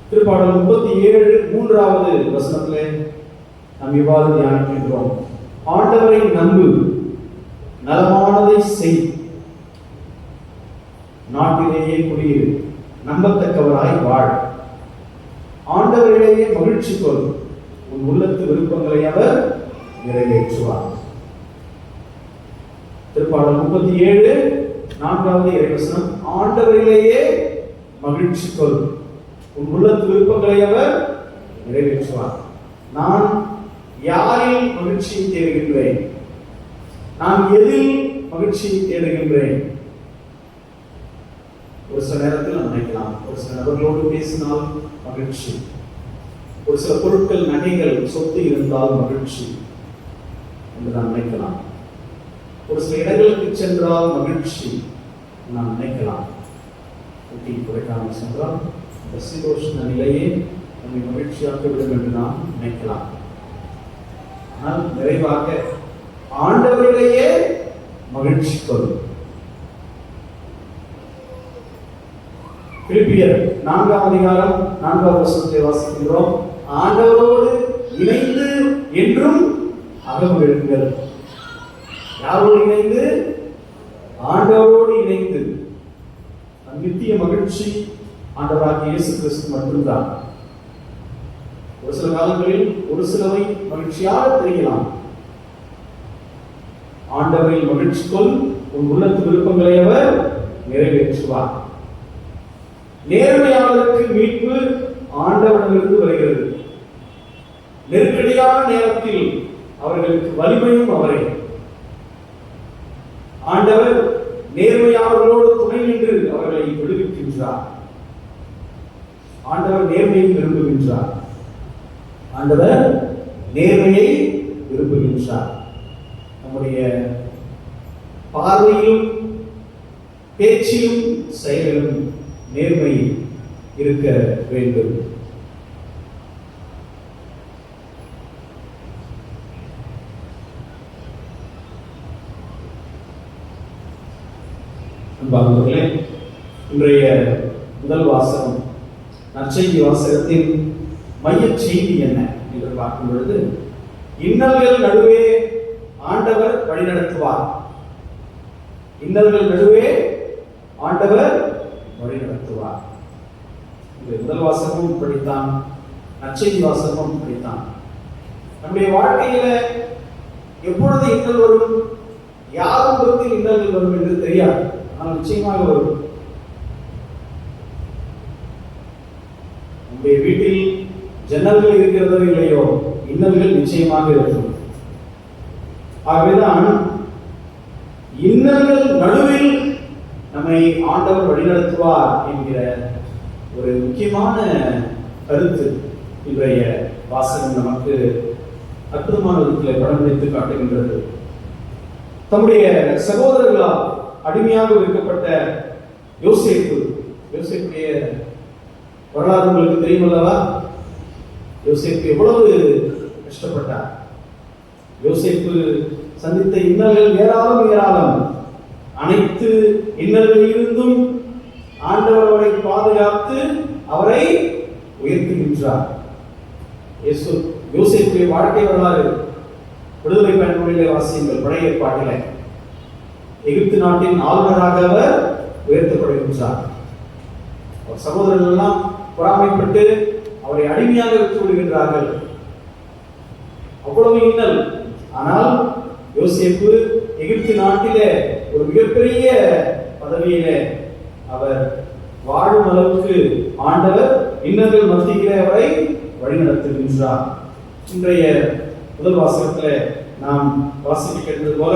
திருப்பாடல் 37 3வது வசனத்திலே நாம் இவ்வாறு தியானிக்கின்றோம். ஆண்டவரை நம்பு, நலமானதை செய், நாட்டிலேயே குடியிரு, நம்பத்தக்கவராய் வாழ். ஆண்டவரிலேயே மகிழ்ச்சி கொள், உன் உள்ளத்து விருப்பங்களை அவர் நிறைவேற்றுவார். திருப்பாடல் 37 4வது இறைவசனம். ஆண்டவரிலேயே மகிழ்ச்சி கொள், உன் உள்ளத்து விருப்பங்களை அவர் நிறைவேற்றுவார். நான் யாரில் மகிழ்ச்சியை தேடுகின்றேன்? நான் எதில் மகிழ்ச்சியை தேடுகின்றேன்? ஒரு சில நேரத்தில் நாம் நினைக்கலாம், ஒரு சில நபர்களோடு பேசினால் மகிழ்ச்சி, ஒரு சில பொருட்கள், நகைகள், சொத்து இருந்தால் மகிழ்ச்சி என்று நாம் நினைக்கலாம். ஒரு சில இடங்களுக்கு சென்றால் மகிழ்ச்சி நாம் நினைக்கலாம். ஊட்டி, கொடைக்கானல் சென்றால் இந்த சீதோஷ்ண நிலையே நம்மை மகிழ்ச்சியாக்கிவிடும் என்று நாம் நினைக்கலாம். ஆனால் நிறைவாக ஆண்டவரிலேயே மகிழ்ச்சி கொள்ளும். பிலிப்பியர் 4ஆம் அதிகாரம் 4வது வசனத்தை வாசிக்கின்றோம். ஆண்டவரோடு இணைந்து என்றும் அகமகிழுங்கள். யாரோடு இணைந்து? ஆண்டவரோடு இணைந்து. நித்திய மகிழ்ச்சி ஆண்டவராகிய இயேசு கிறிஸ்து மட்டும்தான். ஒரு சில காலங்களில் ஒரு சிலவை மகிழ்ச்சியாக தெரியலாம். ஆண்டவரில் மகிழ்ச்சி கொள், உன் உள்ளத்து விருப்பங்களை அவர் நிறைவேற்றுவார். நேர்மையாளருக்கு மீட்பு ஆண்டவரிடமிருந்து வருகிறது. நெருக்கடியான நேரத்தில் அவர்களுக்கு வலிமையும் அவரே. ஆண்டவர் நேர்மையாளர்களோடு துணை நின்று அவர்களை விடுவிக்கின்றார். ஆண்டவர் நேர்மையை விரும்புகின்றார். ஆண்டவர் நேர்மையை விரும்புகின்றார். நம்முடைய பார்வையிலும் பேச்சிலும் செயலிலும் நேர்மை இருக்க வேண்டும். அன்பார்ந்தவர்களே, இன்றைய முதல் வாசகம், நற்செய்தி வாசகத்தின் மையச் செய்தி என்ன என்று பார்க்கும் பொழுது, இன்னல்கள் நடுவே ஆண்டவர் வழிநடத்துவார். இன்னல்கள் நடுவே ஆண்டவர் வழிநடத்துவார். இந்த முதல் வாசகமும் படித்தான், நற்செய்தி வாசகமும் படித்தான். நம்முடைய வாழ்க்கையில எப்பொழுது இன்னல் வரும், யாரும் பொறுத்து இன்னல்கள் வரும் என்று தெரியாது. ஆனால் நிச்சயமாக வரும். நம்முடைய வீட்டில் ஜன்னல்கள் இருக்கிறதோ இல்லையோ, இன்னல்கள் நிச்சயமாக இருக்கும். ஆகவேதான் இன்னல்கள் நடுவில் நம்மை ஆண்டவர் வழிநடத்துவார் என்கிற ஒரு முக்கியமான கருத்து இன்றைய வாசகம் நமக்கு அற்புதமான விதத்தில் படம் பிடித்து காட்டுகின்றது. தம்முடைய சகோதரர்களால் அடிமையாக விற்கப்பட்ட யோசேப்புடைய வரலாறு உங்களுக்கு தெரியும் அல்லவா? யோசேப்பு எவ்வளவு கஷ்டப்பட்டார். யோசேப்பு சந்தித்த இன்னல்கள் ஏராளம். அனைத்து இன்னல்களில் இருந்தும் ஆண்டவர் அவரை பாதுகாத்து அவரை உயர்த்துகின்றார். யோசேப்புடைய வாழ்க்கை வரலாறு விடுதலை பயணங்களிலே வாசியுங்கள். பழைய ஏற்பாட்டிலே எகிப்து நாட்டின் ஆளுநராக அவர் உயர்த்தப்படுகின்றார். அவர் சகோதரர்கள் எல்லாம் பொறாமைப்பட்டு அவரை அடிமையாக விட்டு விடுகின்றார்கள். அவ்வளவு இன்னல். ஆனால் யோசேப்பு எகிப்து நாட்டிலே ஒரு மிகப்பெரிய பதவியிலே அவர் வாழும் அளவுக்கு ஆண்டவர் இன்னல்கள் மத்தியிலே அவரை வழிநடத்துகின்றார். இன்றைய முதல் வாசகத்தில் நாம் வாசிக்க கேட்டது போல,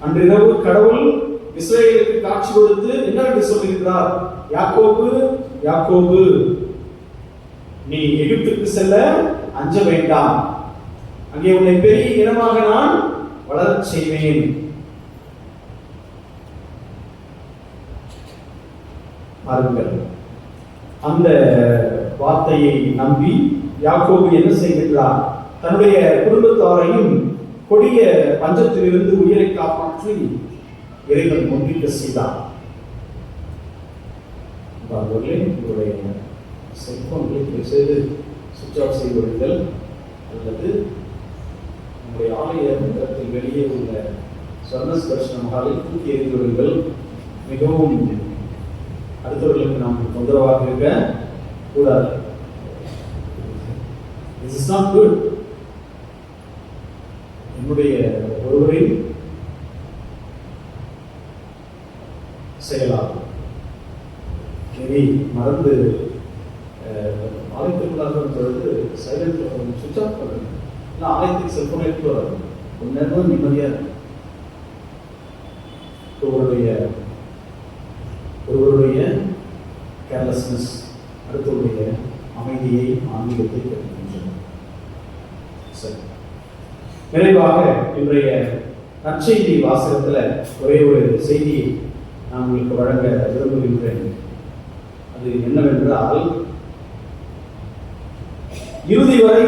அன்றிரவு கடவுள் இஸ்ரவேலுக்கு காட்சி கொடுத்து என்னவென்று சொல்லுகிறார்? யாக்கோபு, யாக்கோபு, நீ எகிப்துக்கு செல்ல அஞ்ச வேண்டாம், அங்கே உன்னை பெரிய இனமாக நான் வளரச் செய்வேன். பாருங்கள், அந்த வார்த்தையை நம்பி யாக்கோபு என்ன செய்கின்றார்? தன்னுடைய குடும்பத்தாரையும் கொடிய பஞ்சத்திலிருந்து உயிரை காப்பாற்றி இறைவன் முன்னிட்டு செய்தார். உங்களுடைய செல்போன்களை செய்து சுவிட்ச் ஆஃப் செய்து விடுங்கள், அல்லது உங்களுடைய ஆலய மண்டலத்தில் வெளியே உள்ள சொர்ணஸ்பர்ஷன மகாலை தூக்கி எறிந்து விடுங்கள். மிகவும் அடுத்தவர்களுக்கு நாம் தொந்தரவாக இருக்க கூடாது. This is not good. என்னுடைய ஒருவரின் செயலாகும். இதை மறந்து ஆலயத்திற்குள்ளாக பொழுது சைலண்ட் சுவிட்ச் ஆஃப் பண்ணுங்க. இல்லை ஆலயத்துக்கு செல்போன் எடுத்து வராது. கொஞ்ச நேரம் நிம்மதியாக ஒருவருடைய கேர்லெஸ்னஸ் அடுத்தவருடைய அமைதியை ஆன்மீகத்தை கற்கின்றன. சரி, நிறைவாக இன்றைய நற்செய்தி வாசகத்தில் ஒரே ஒரு செய்தியை நான் உங்களுக்கு வழங்க விரும்புகின்றேன். அது என்னவென்றால், இறுதி வரை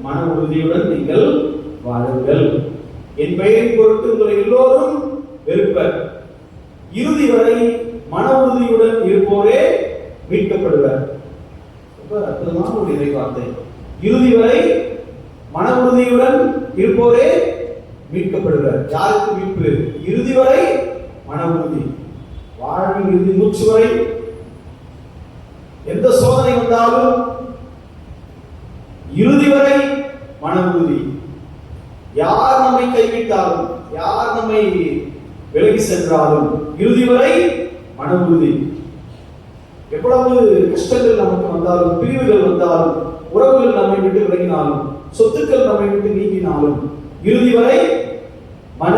மன உறுதியுடன் நீங்கள் வாழுங்கள். என் பெயரின் பொருட்டு உங்களை எல்லோரும் வெறுப்பர். இறுதி வரை மன உறுதியுடன் இருப்போரே மீட்கப்படுவர். ரொம்ப அற்புதமான ஒரு இறை வார்த்தை. இறுதி வரை மன உறுதியுடன் இருப்போரே மீட்கப்படுவர். யாருக்கு மீட்பு? இறுதி வரை மன உறுதி. வாழ்வின் இறுதி மூச்சு வரை எந்த சோதனை வந்தாலும் இறுதி வரை மன உறுதி. யார் நம்மை கைவிட்டாலும், யார் நம்மை விலகி சென்றாலும் இறுதி வரை மன உறுதி. எவ்வளவு கஷ்டங்கள் நமக்கு வந்தாலும், பிரிவுகள் வந்தாலும், உறவுகள் நம்மை விட்டு விலகினாலும், சொத்துக்கள் நம்மை விட்டு நீங்கினாலும் இறுதி வரை மன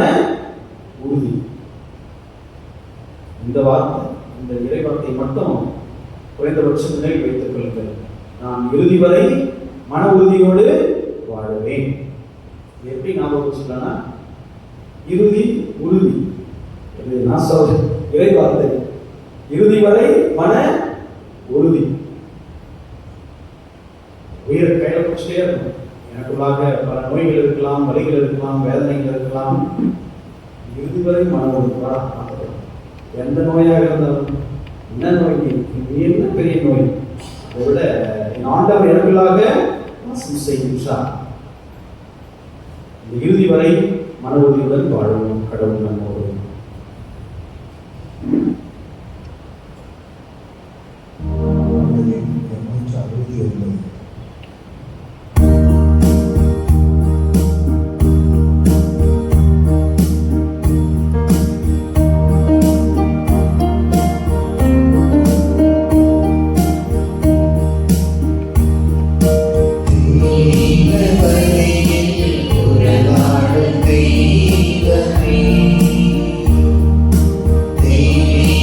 உறுதி. இந்த வார்த்தை, இந்த இறை வார்த்தை மட்டும் குறைந்தபட்சம் நினைவில் வைத்துக் கொள்ளுங்கள். நான் இறுதி வரை மன உறுதியோடு வாழுவேன். எப்படி ஞாபகம் வச்சுக்கலாம்? இறுதி உறுதி. இது நான் சொல்றேன் இறை வார்த்தை. இறுதி வரை மன உறுதி. உயிரை கையில பிடிச்சிட்டே இருக்கும். எனக்குள்ளாக பல நோய்கள் இருக்கலாம், வலிகள் இருக்கலாம், வேதனைகள் இருக்கலாம். இறுதி வரை மன உறுதி. எந்த நோயாக இருந்தாலும், என்ன நோய், இது என்ன பெரிய நோய், அதை விட என் ஆண்டவர் எனக்குள்ளாக வாசம் செய்கின்றார். இந்த இறுதி வரை மன உறுதியுடன் வாழும் கடவுள் நம்மோடு. தெய்வமே, தெய்வமே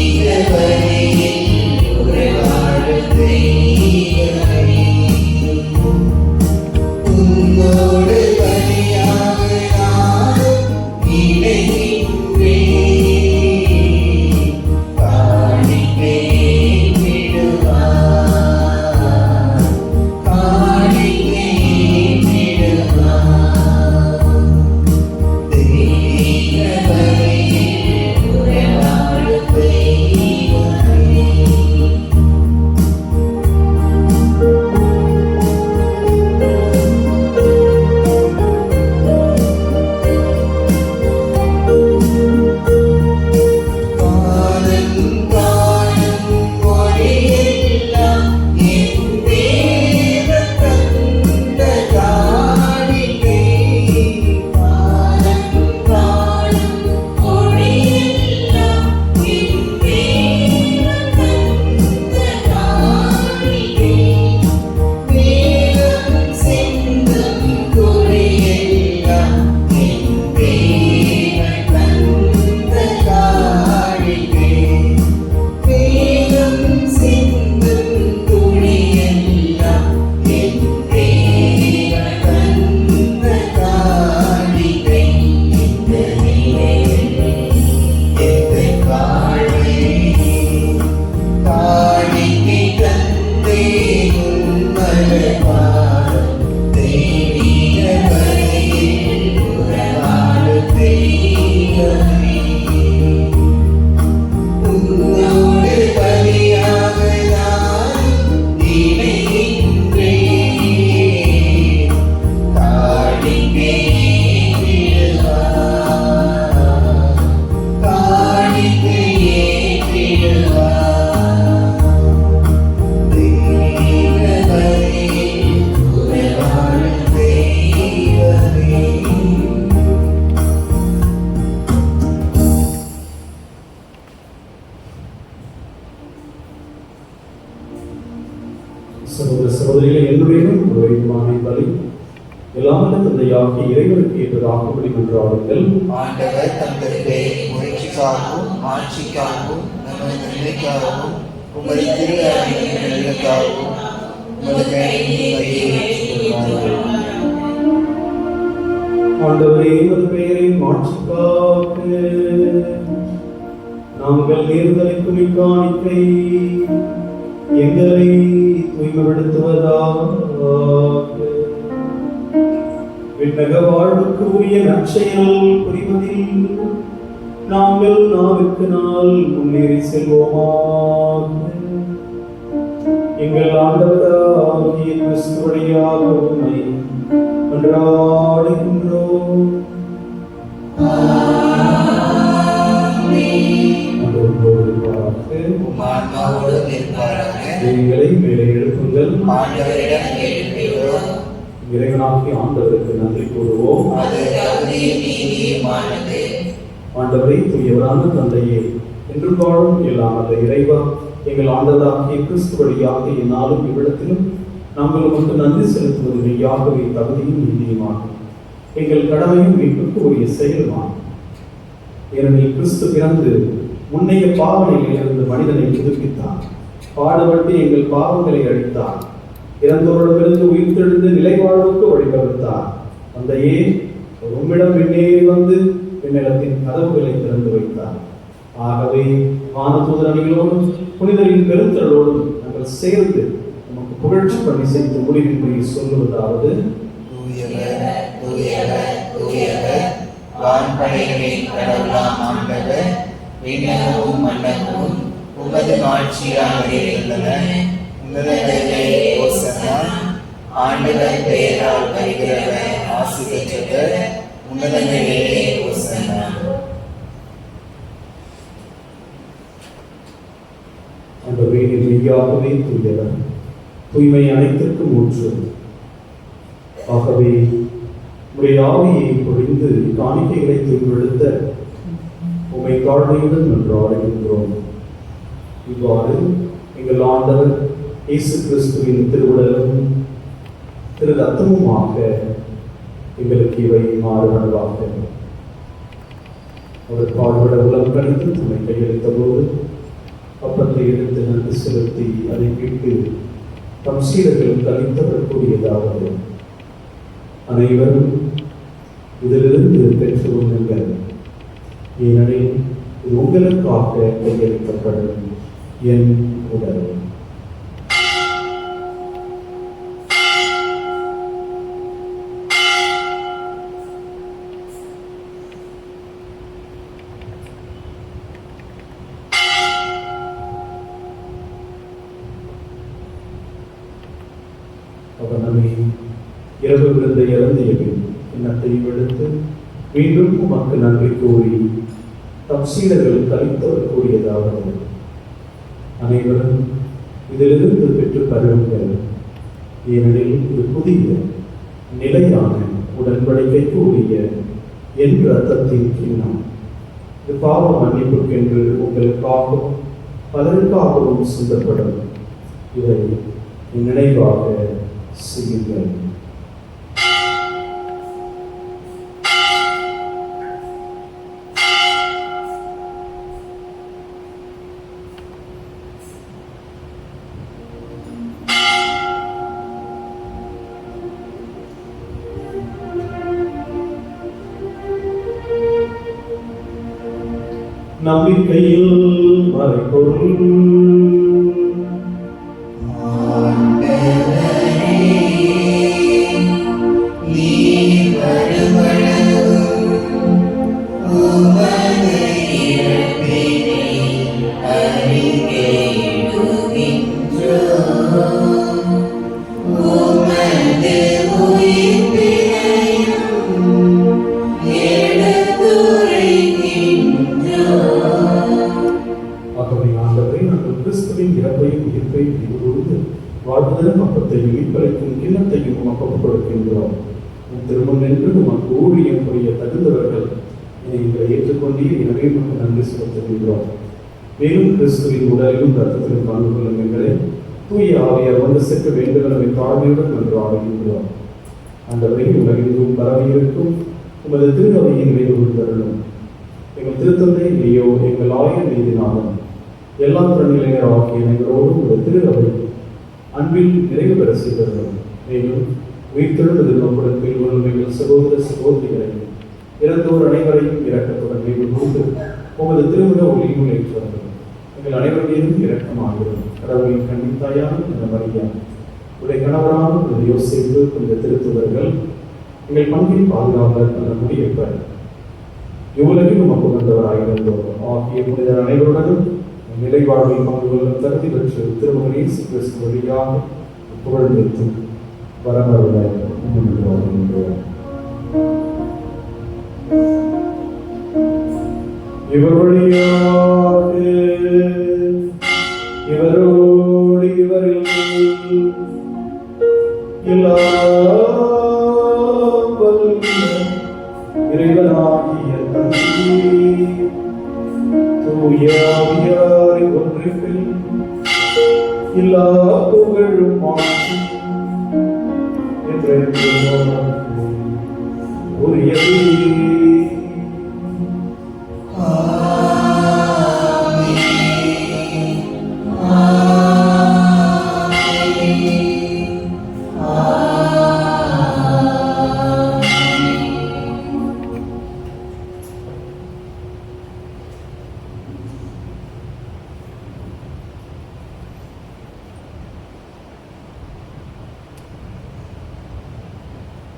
கிடைப்பதாக மன்றாடுங்கள். ஆண்டவர் தங்களுக்கு முயற்சிக்காகவும் ஆட்சிக்காகவும் நமது நன்மைக்காகவும் உமது திரு அருளுக்காகவும் உமது கையை ஏற்றுக்கொள்வார்கள். ஆண்டவரே, உமது பெயரின் ஆட்சிக்காக நாங்கள் நேர்ந்தளிக்கும் இக்காணிக்கை எங்களை தூய்மைப்படுத்துவதாக. விண்ணக வாழ்வுக்கு உரிய நற்செயல் புரிவதில் நாங்கள் நாளுக்கு நாள் முன்னேறி செல்வோமாக. எங்கள் ஆண்டவராகிய கிறிஸ்து வழியாக உம்மை மன்றாடுகின்றோம். உம் ஆன்மாவோடும் இருப்பாராக. எங்களை மேலே எழுப்புங்கள். ஆண்டவரிடம் கேட்கிறோம். இறைவனாகிய ஆண்டவருக்கு நன்றி கூறுவோம். அது தகுதியும் நீதியுமானது. ஆண்டவரை தூயவரான தந்தையே, என்று வாழும் எல்லாம் அந்த இறைவா, எங்கள் ஆண்டவராகிய கிறிஸ்து வழியாக என்னாலும் இவ்விடத்திலும் நாங்கள் உமக்கு நன்றி செலுத்துவது மெய்யாகவே தகுதியும் நீதியுமாகும். எங்கள் கடமையும் மீட்புக்கு உரிய செயலுமாகும். ஏனெனில் கிறிஸ்து பிறந்து முன்னைய பாவனையில் இருந்து மனிதனை புதுப்பித்தார். பாடுபட்டு எங்கள் பாவங்களை அழித்தார். இறந்தோரிடமிருந்து உயிர்த்தெழுந்து நிலை வாழ்வுக்கு வழிவகுத்தார். தந்தையே, உம்மிடம் விண்ணேறி வந்து விண்ணகத்தின் கதவுகளை திறந்து வைத்தார். ஆகவே வானதூதரணிகளோடும் புனிதரின் பெருந்தளோடும் நாங்கள் சேர்ந்து நமக்கு புகழ்ச்சி பணி செய்து முடிவின்படி சொல்லுவதாவது: தூயவர், தூயவர், தூயவர், வான்படைகளின் கடவுளாம் ஆண்டவர், விண்ணகமும் மன்னகமும் உமது ஆட்சியால் நிறைந்துள்ளன. உன்னதங்களிலே ஓசன்னா. ஆண்டவர் பெயரால் வருகிறவர் ஆசி பெற்றவர். உன்னதங்களிலே ஓசன்னா. அந்த வேண்டில் மெய்யாகவே தூயவர், தூய்மை அனைத்திற்கும் ஊற்று. ஆகவே உடைய ஆவியை பொழிந்து காணிக்கைகளை தூய்மைப்படுத்த உம்மை தாழ்மையுடன் மன்றாடுகின்றோம். இவ்வாறு எங்கள் ஆண்டவர் இயேசு கிறிஸ்துவின் திருவுடலும் திரு ரத்தமுமாக எங்களுக்கு இவை மாறுபடுவாக. அவர் பாடுபட உலகம் கழித்து தம்மை கையளித்த போது அப்பத்தை எடுத்து நன்றி செலுத்தி அதை விட்டு தம் சீடர்கள் கழித்தவர் கூறியதாவது: அனைவரும் இதிலிருந்து பெற்று உண்ணுங்கள், ஏனெனில் இது உங்களுக்காக கையளிக்கப்படும் என் உடல். அவர் நம்மை இரவு விருந்தை இறந்தியபின் எண்ணத்தையும் எடுத்து மீண்டும் உமக்கு நன்றி கூறி தம் சீடர்கள் கழித்தவர் கூறியதாவது: அனைவரும் இதிலிருந்து பெற்று பருவுங்கள், ஏனெனில் இது புதிய நிலையான உடன்படிக்கைக்கு உரிய என் இரத்தத்தின் கிண்ணம். இது பாவ மன்னிப்புக்கென்று உங்களுக்காகவும் பலருக்காகவும் சிந்தப்படும். இதை நினைவாக செய்யுங்கள். நம்பிக்கையில் மறைபொருள். கிறிஸ்துவின் இறப்பையும் உயிர்ப்பையும் நினைவுகூர்ந்து வாழ்வதன் அப்பத்தையும் மீட்பளிக்கும் கிண்ணத்தையும் உமக்கு கொடுக்கின்றோம். திருமணம் நின்று உமக்கு ஊழியம் புரிய தகுந்தவர்கள் இதை எங்களை ஏற்றுக்கொண்டீர், எனவே உமக்கு நன்றி செலுத்துகின்றோம். மேலும் கிறிஸ்துவின் உடலிலும் ரத்தத்திலும் பங்கு கொள்ளும் எங்களை தூய ஆவியார் வந்து சேர்க்க வேண்டும் என்ற தாழ்மையுடன் நன்று ஆடுகின்றோம். அந்த வகையில் உலகெங்கும் பரவியிருக்கும் உமது திரு அவையின் நிறைவு தருளும். எங்கள் திருத்தந்தை லியோ, எங்கள் ஆயர் நீதிநாதன், எல்லா திறனிலையர் ஆகிய எங்களோடு உமது திரு அவை அன்பில் நிறைவு பெற செய்தருளும். மேலும் உயிர்த்தெழுந்தது நோக்கத்தில் வரும் எங்கள் சகோதர சகோதரிகளையும் இறந்தோர் அனைவரையும் இரக்கத்துடன் நினைவு கூர்ந்து உமது திருவிழ ஒளியும் ஏற்று வந்தோம். எங்கள் அனைவரையும் இரக்கமாகிறோம். கடவுளின் கண்ணித்தாயான இந்த மரியா, உடைய கணவரான இந்த யோசேப்பு, இந்த திருத்துவர்கள், எங்கள் பங்கின் பாதுகாவலர் அந்த முடியப்பர், இவ்வுலகிலும் நமக்கு வந்தவராயிருந்தோர் ஆகிய புனிதர் அனைவருடனும் நிலைவாழ்வில் பங்கு கொள்ளும் தகுதி பெற்று திருமகன் இயேசு கிறிஸ்து வழியாக புகழ்ந்து வரமருள இவர் வழியாக இவரோடு இவரில் இறைவனாகிய தந்தை தூய ஆவியாரின் ஒன்றிப்பில் எல்லா புகழும் மாற்றி உரியது.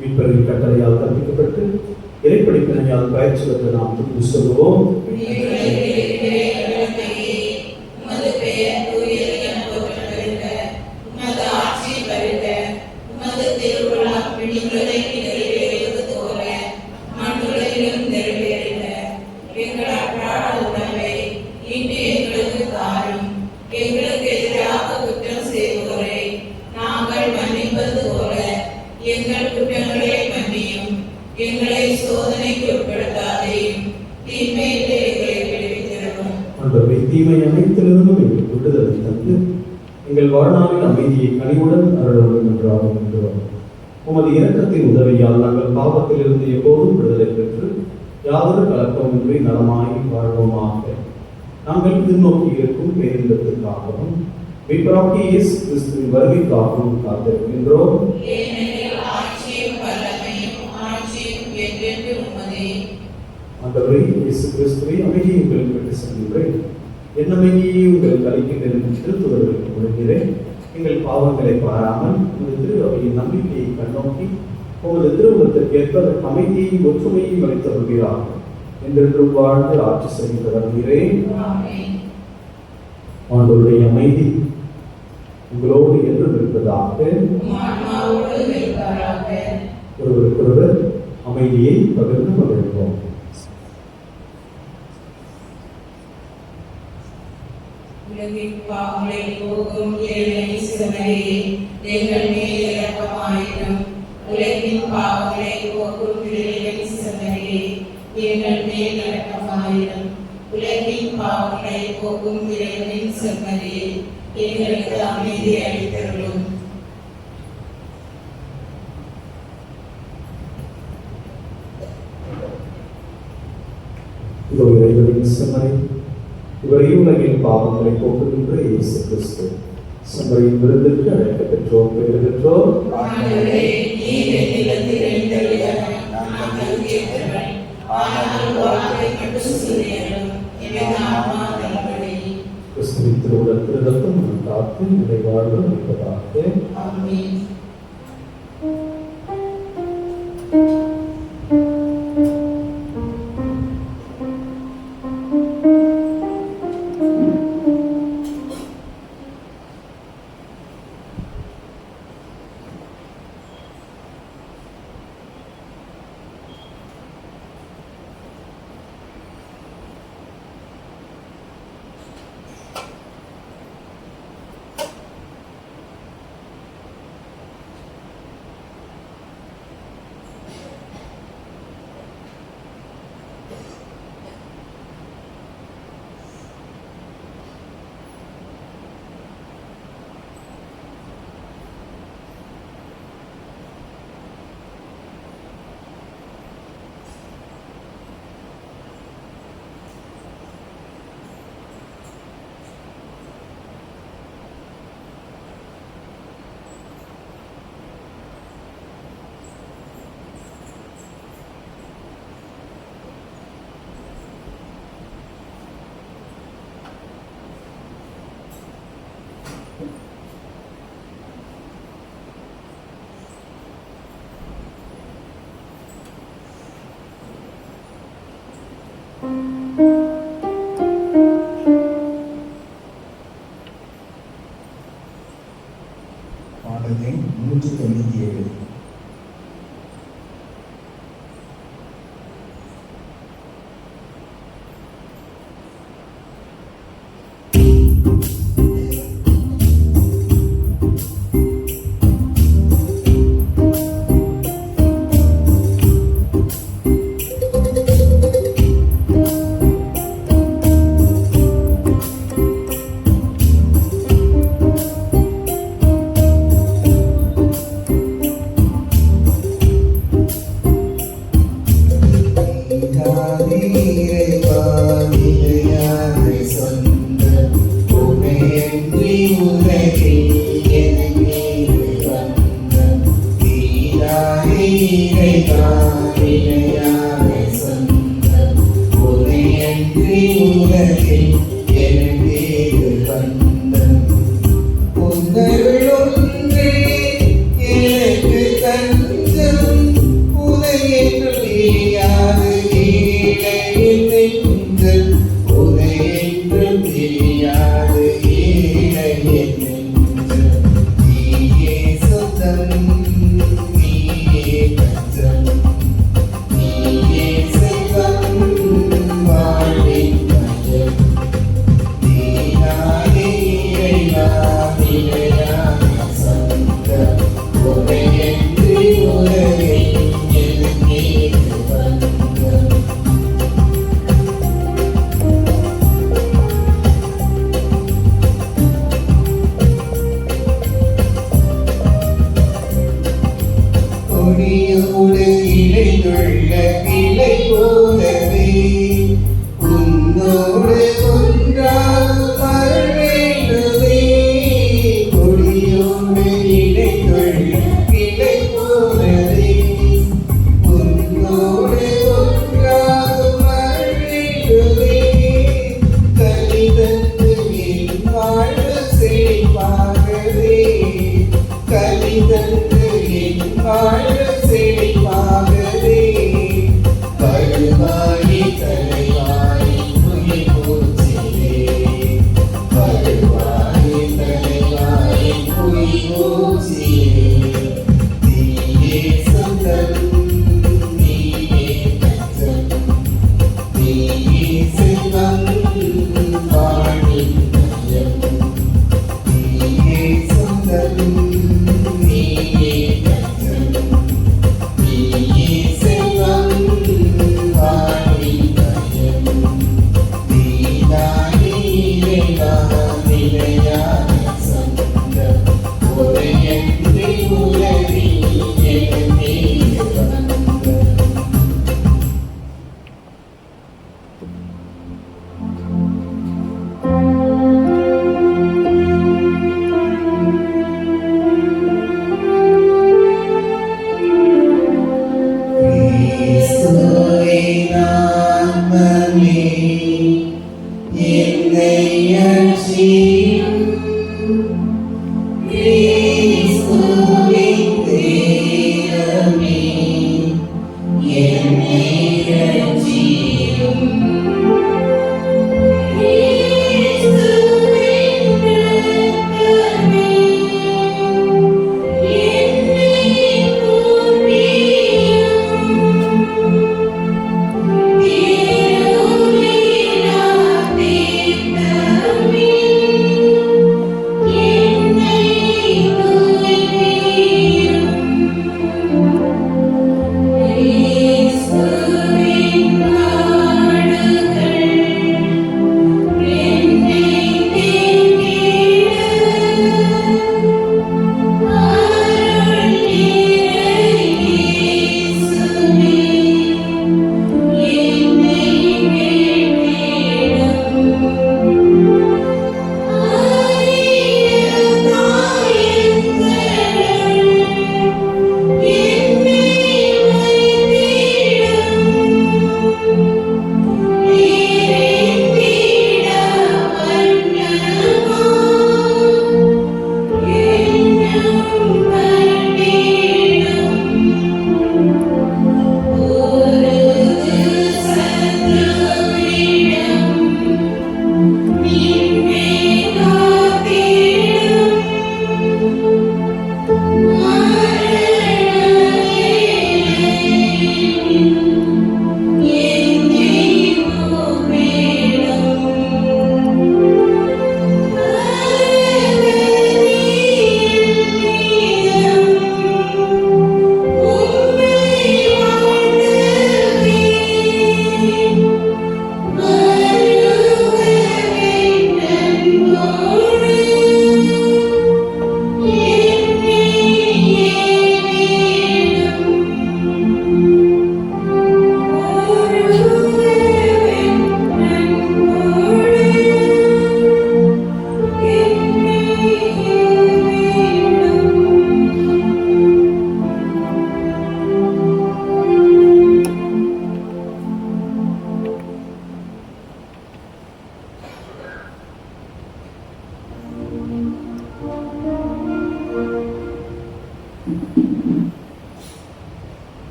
மீட்பரின் கட்டளையால் கற்பிக்கப்பட்டு இறைப்படிப்பினையால் பயிற்சி பெற்ற நாம் துதி சொல்லுவோம். எங்களுக்கு எதிராக குற்றம் செய்வோரை நாங்கள் மன்னிப்பது போல எங்கள் குற்றங்களை மன்னியும். எங்களை சோதனைக்கு உட்படுத்தாதையும் தீமையிலே எங்களை விடுவித்திருக்கும். ஆண்டவரே, தீமை அனைத்திலிருந்தும் எங்களுக்கு விடுதலை தந்து எங்கள் வாழ்நாளின் அமைதியை கனிவுடன் அருளும் என்று ஆகுகின்றோம். உமது இரக்கத்தின் உதவியால் நாங்கள் பாவத்திலிருந்து எப்போதும் விடுதலை பெற்று யாதொரு கலக்கமின்றி நலமாய் வாழ்வோமாக. நாங்கள் எதிர்நோக்கி இருக்கும் பேரின்பத்திற்காகவும் மீட்பராகிய இயேசு கிறிஸ்துவின் வருகைக்காகவும் காத்திருக்கின்றோம். ஆண்டவரே, இயேசு கிறிஸ்துவை அமைதியை உங்களுக்கு விட்டு செல்கின்றேன், என் அமைதியை உங்களுக்கு அளிக்கின்றேன் என்று திருத்துவர்களுக்கு கொடுக்கிறேன். எங்கள் பாவங்களை பாராமல் உமது திரு அவையின் நம்பிக்கையை கண்ணோக்கி உமது திருவுருவத்திற்கேற்ப அமைதியையும் ஒற்றுமையையும் அளித்தருள்கிறார். என்றென்றும் வாழ்ந்து ஆட்சி செய்து வருகிறேன். ஆண்டவருடைய அமைதி உங்களோடு என்றும் இருப்பதாக. ஒருவருக்கொருவர் அமைதியை பகிர்ந்து மகிழ்வோம். உலகின் பாவங்களை போக்கும் இறைவனே, எங்கள் மேல் இரக்கமாயிரும். உலகின் பாவங்களை போக்கும் இறைவனே, எங்கள் மேல் இரக்கமாயிரும். உலகின் பாவங்களை போக்கும் இறைவனின் செம்மறியே, எங்களுக்கு அமைதி அளித்தருளும். இதோ இறைவனின் செம்மறி, இவரை உலகின் பாவங்களை போக்குகின்ற இயேசு கிறிஸ்து. செம்மறியின் விருந்திற்கு அழைக்க பெற்றோர், பெயர் பெற்றோர். கிறிஸ்துவின் திருவுடல் திருரத்தம் காத்து நிறைவாழ்வு இருப்பதாக. ஆமென். கலங்காதே இறைவா நிலையான சொந்தம் உன்னையன்றி உலகில் எனக்கேது பந்தம் தீராதே இறைவா நிலையான சொந்தம் உன்னையன்றி உலகில் எனக்கேது பந்தம் உன்னருள் ஒன்றே எனக்கு தஞ்சம் உனையென்று தெரியாது ஏழையின் நெஞ்சம் உனையென்று தெரியாது ஏழையின் நெஞ்சம் நீயே சொந்தம் நீயே பஞ்சம் நீயே செல்வம் வாழ்வின் மயம் நீனாயே இறைவா நிலையான சொந்தம் உனையன்றி உலகில் எனக்கேது பந்தம் கொடியோடு இழைந்துள்ள கிளை போலவே உன்னோடு ஒன்றாக அருள் வேண்டுமே கொடியோடு இழைந்துள்ள கிளை போலவே உன்னோடு ஒன்றாக அருள் வேண்டுமே கலிதத்து என் வாழ்வு செழிப்பாகவே கலிதத்து என் வாழ்வு செழிப்பாகவே வருவாயே தலைவாயே உயிர் போற்றியே வருவாயே தலைவாயே உயிர் போற்றியே நீயே சொந்தம் நீயே பஞ்சம் நீயே செல்வம் வாழ்வின் மயம் நீயே சொந்தம் நீயே பஞ்சம் நீயே செல்வம் வாழ்வின் மயம் நீதானே இறைவா நிலையான சொந்தம் உனையன்றி உலகில் எனக்கேது பந்தம் கிறிஸ்துவே நாமமே என்னை ரட்சியும் கிறிஸ்துவே தேவமே என்னை ரட்சியும் கிறிஸ்துவே இரக்கமே என்னை தூண்டியும்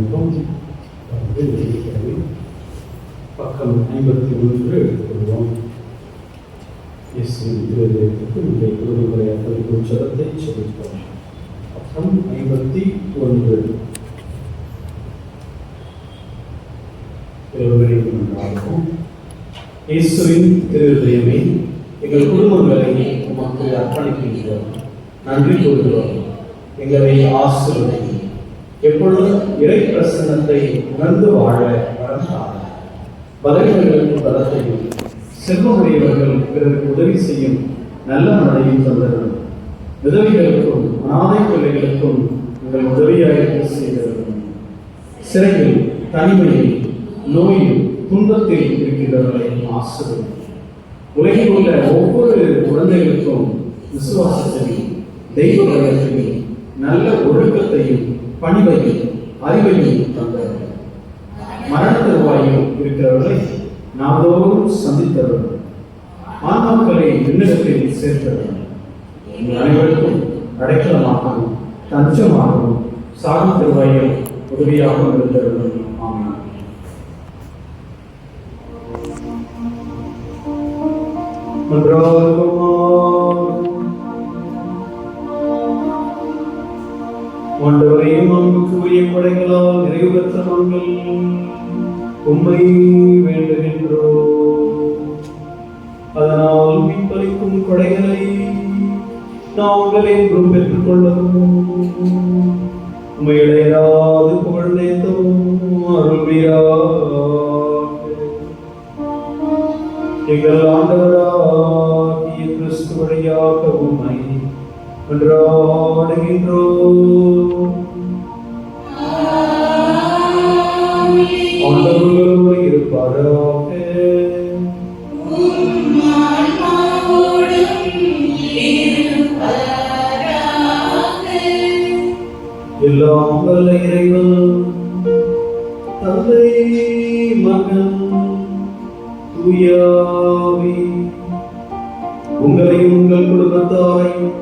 இருக்கும். பக்கம் 51 எடுத்துக்கொள்வோம். இயேசுவின் திருதயத்துக்கு நம்முடைய குருவுடைய அத்தனை உச்சரத்தை செலுத்துவோம். பக்கம் 51 இருக்கும். இயேசுவின் திருதயமே, எங்கள் குடும்பங்களை உமக்கு அர்ப்பணிக்கின்றோம். நன்றி கூறுகிறோம். எங்களை ஆசீர்வதி. எப்பொழுதும் இறை பிரசன்னத்தை உணர்ந்து வாழ வரம். பதவிகளுக்கு பலத்தையும், செல்வமுடையவர்கள் பிறருக்கு உதவி செய்யும் நல்ல மனதையும் தந்தரும். விதவைகளுக்கும் அனாதை பிள்ளைகளுக்கும் உங்கள் உதவியாக செய்தவர்கள். சிறையில், தனிமையில், நோயில், துன்பத்தில் இருக்கிறவர்களை ஆசிர்வதி. உலகில் உள்ள ஒவ்வொரு குழந்தைகளுக்கும் விசுவாசத்தையும், தெய்வ பயத்தையும், நல்ல ஒழுக்கத்தையும், பணிவையும், அறிவையும் தந்தவர்கள். மரண தருவாயில் இருக்கிறவர்களை நாள்தோறும் சந்தித்தவர்கள். ஆன்மாக்களை விண்ணகத்தில் சேர்த்தவர்கள். உங்கள் அனைவருக்கும் அடைக்கலமாகவும் தஞ்சமாகவும் சாகும் தருவாயில் உதவியாகவும் இருந்தவர்கள். ஆமென். ஆண்டவரையும் அன்புக்குரிய கொடைகளால் நிறைவு பெற்ற நாங்கள் உம்மை வேண்டுகின்றோம். அதனால் மீட்பளிக்கும் கொடைகளை நாங்கள் என்றும் பெற்றுக் கொள்ளவும் உம்மை இடையராது புகழ்ந்தேத்தவும் அருள்வீராக. எங்கள் ஆண்டவராகிய கிறிஸ்து வழியாக உம்மை மன்றாடுகின்றோம். ஆண்டவரோடு இருப்பாராக. எல்லாம் வல்ல இறைவன் தந்தை, மகன், தூய ஆவி உங்களையும் உங்கள் குடும்பத்தாரையும்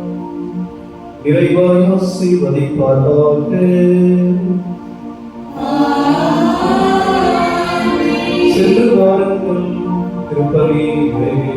நிறைவாய் ஆசீர்வதிப்பாராக. சென்று வாருங்கள், திருப்பலி நிறைவேறும்.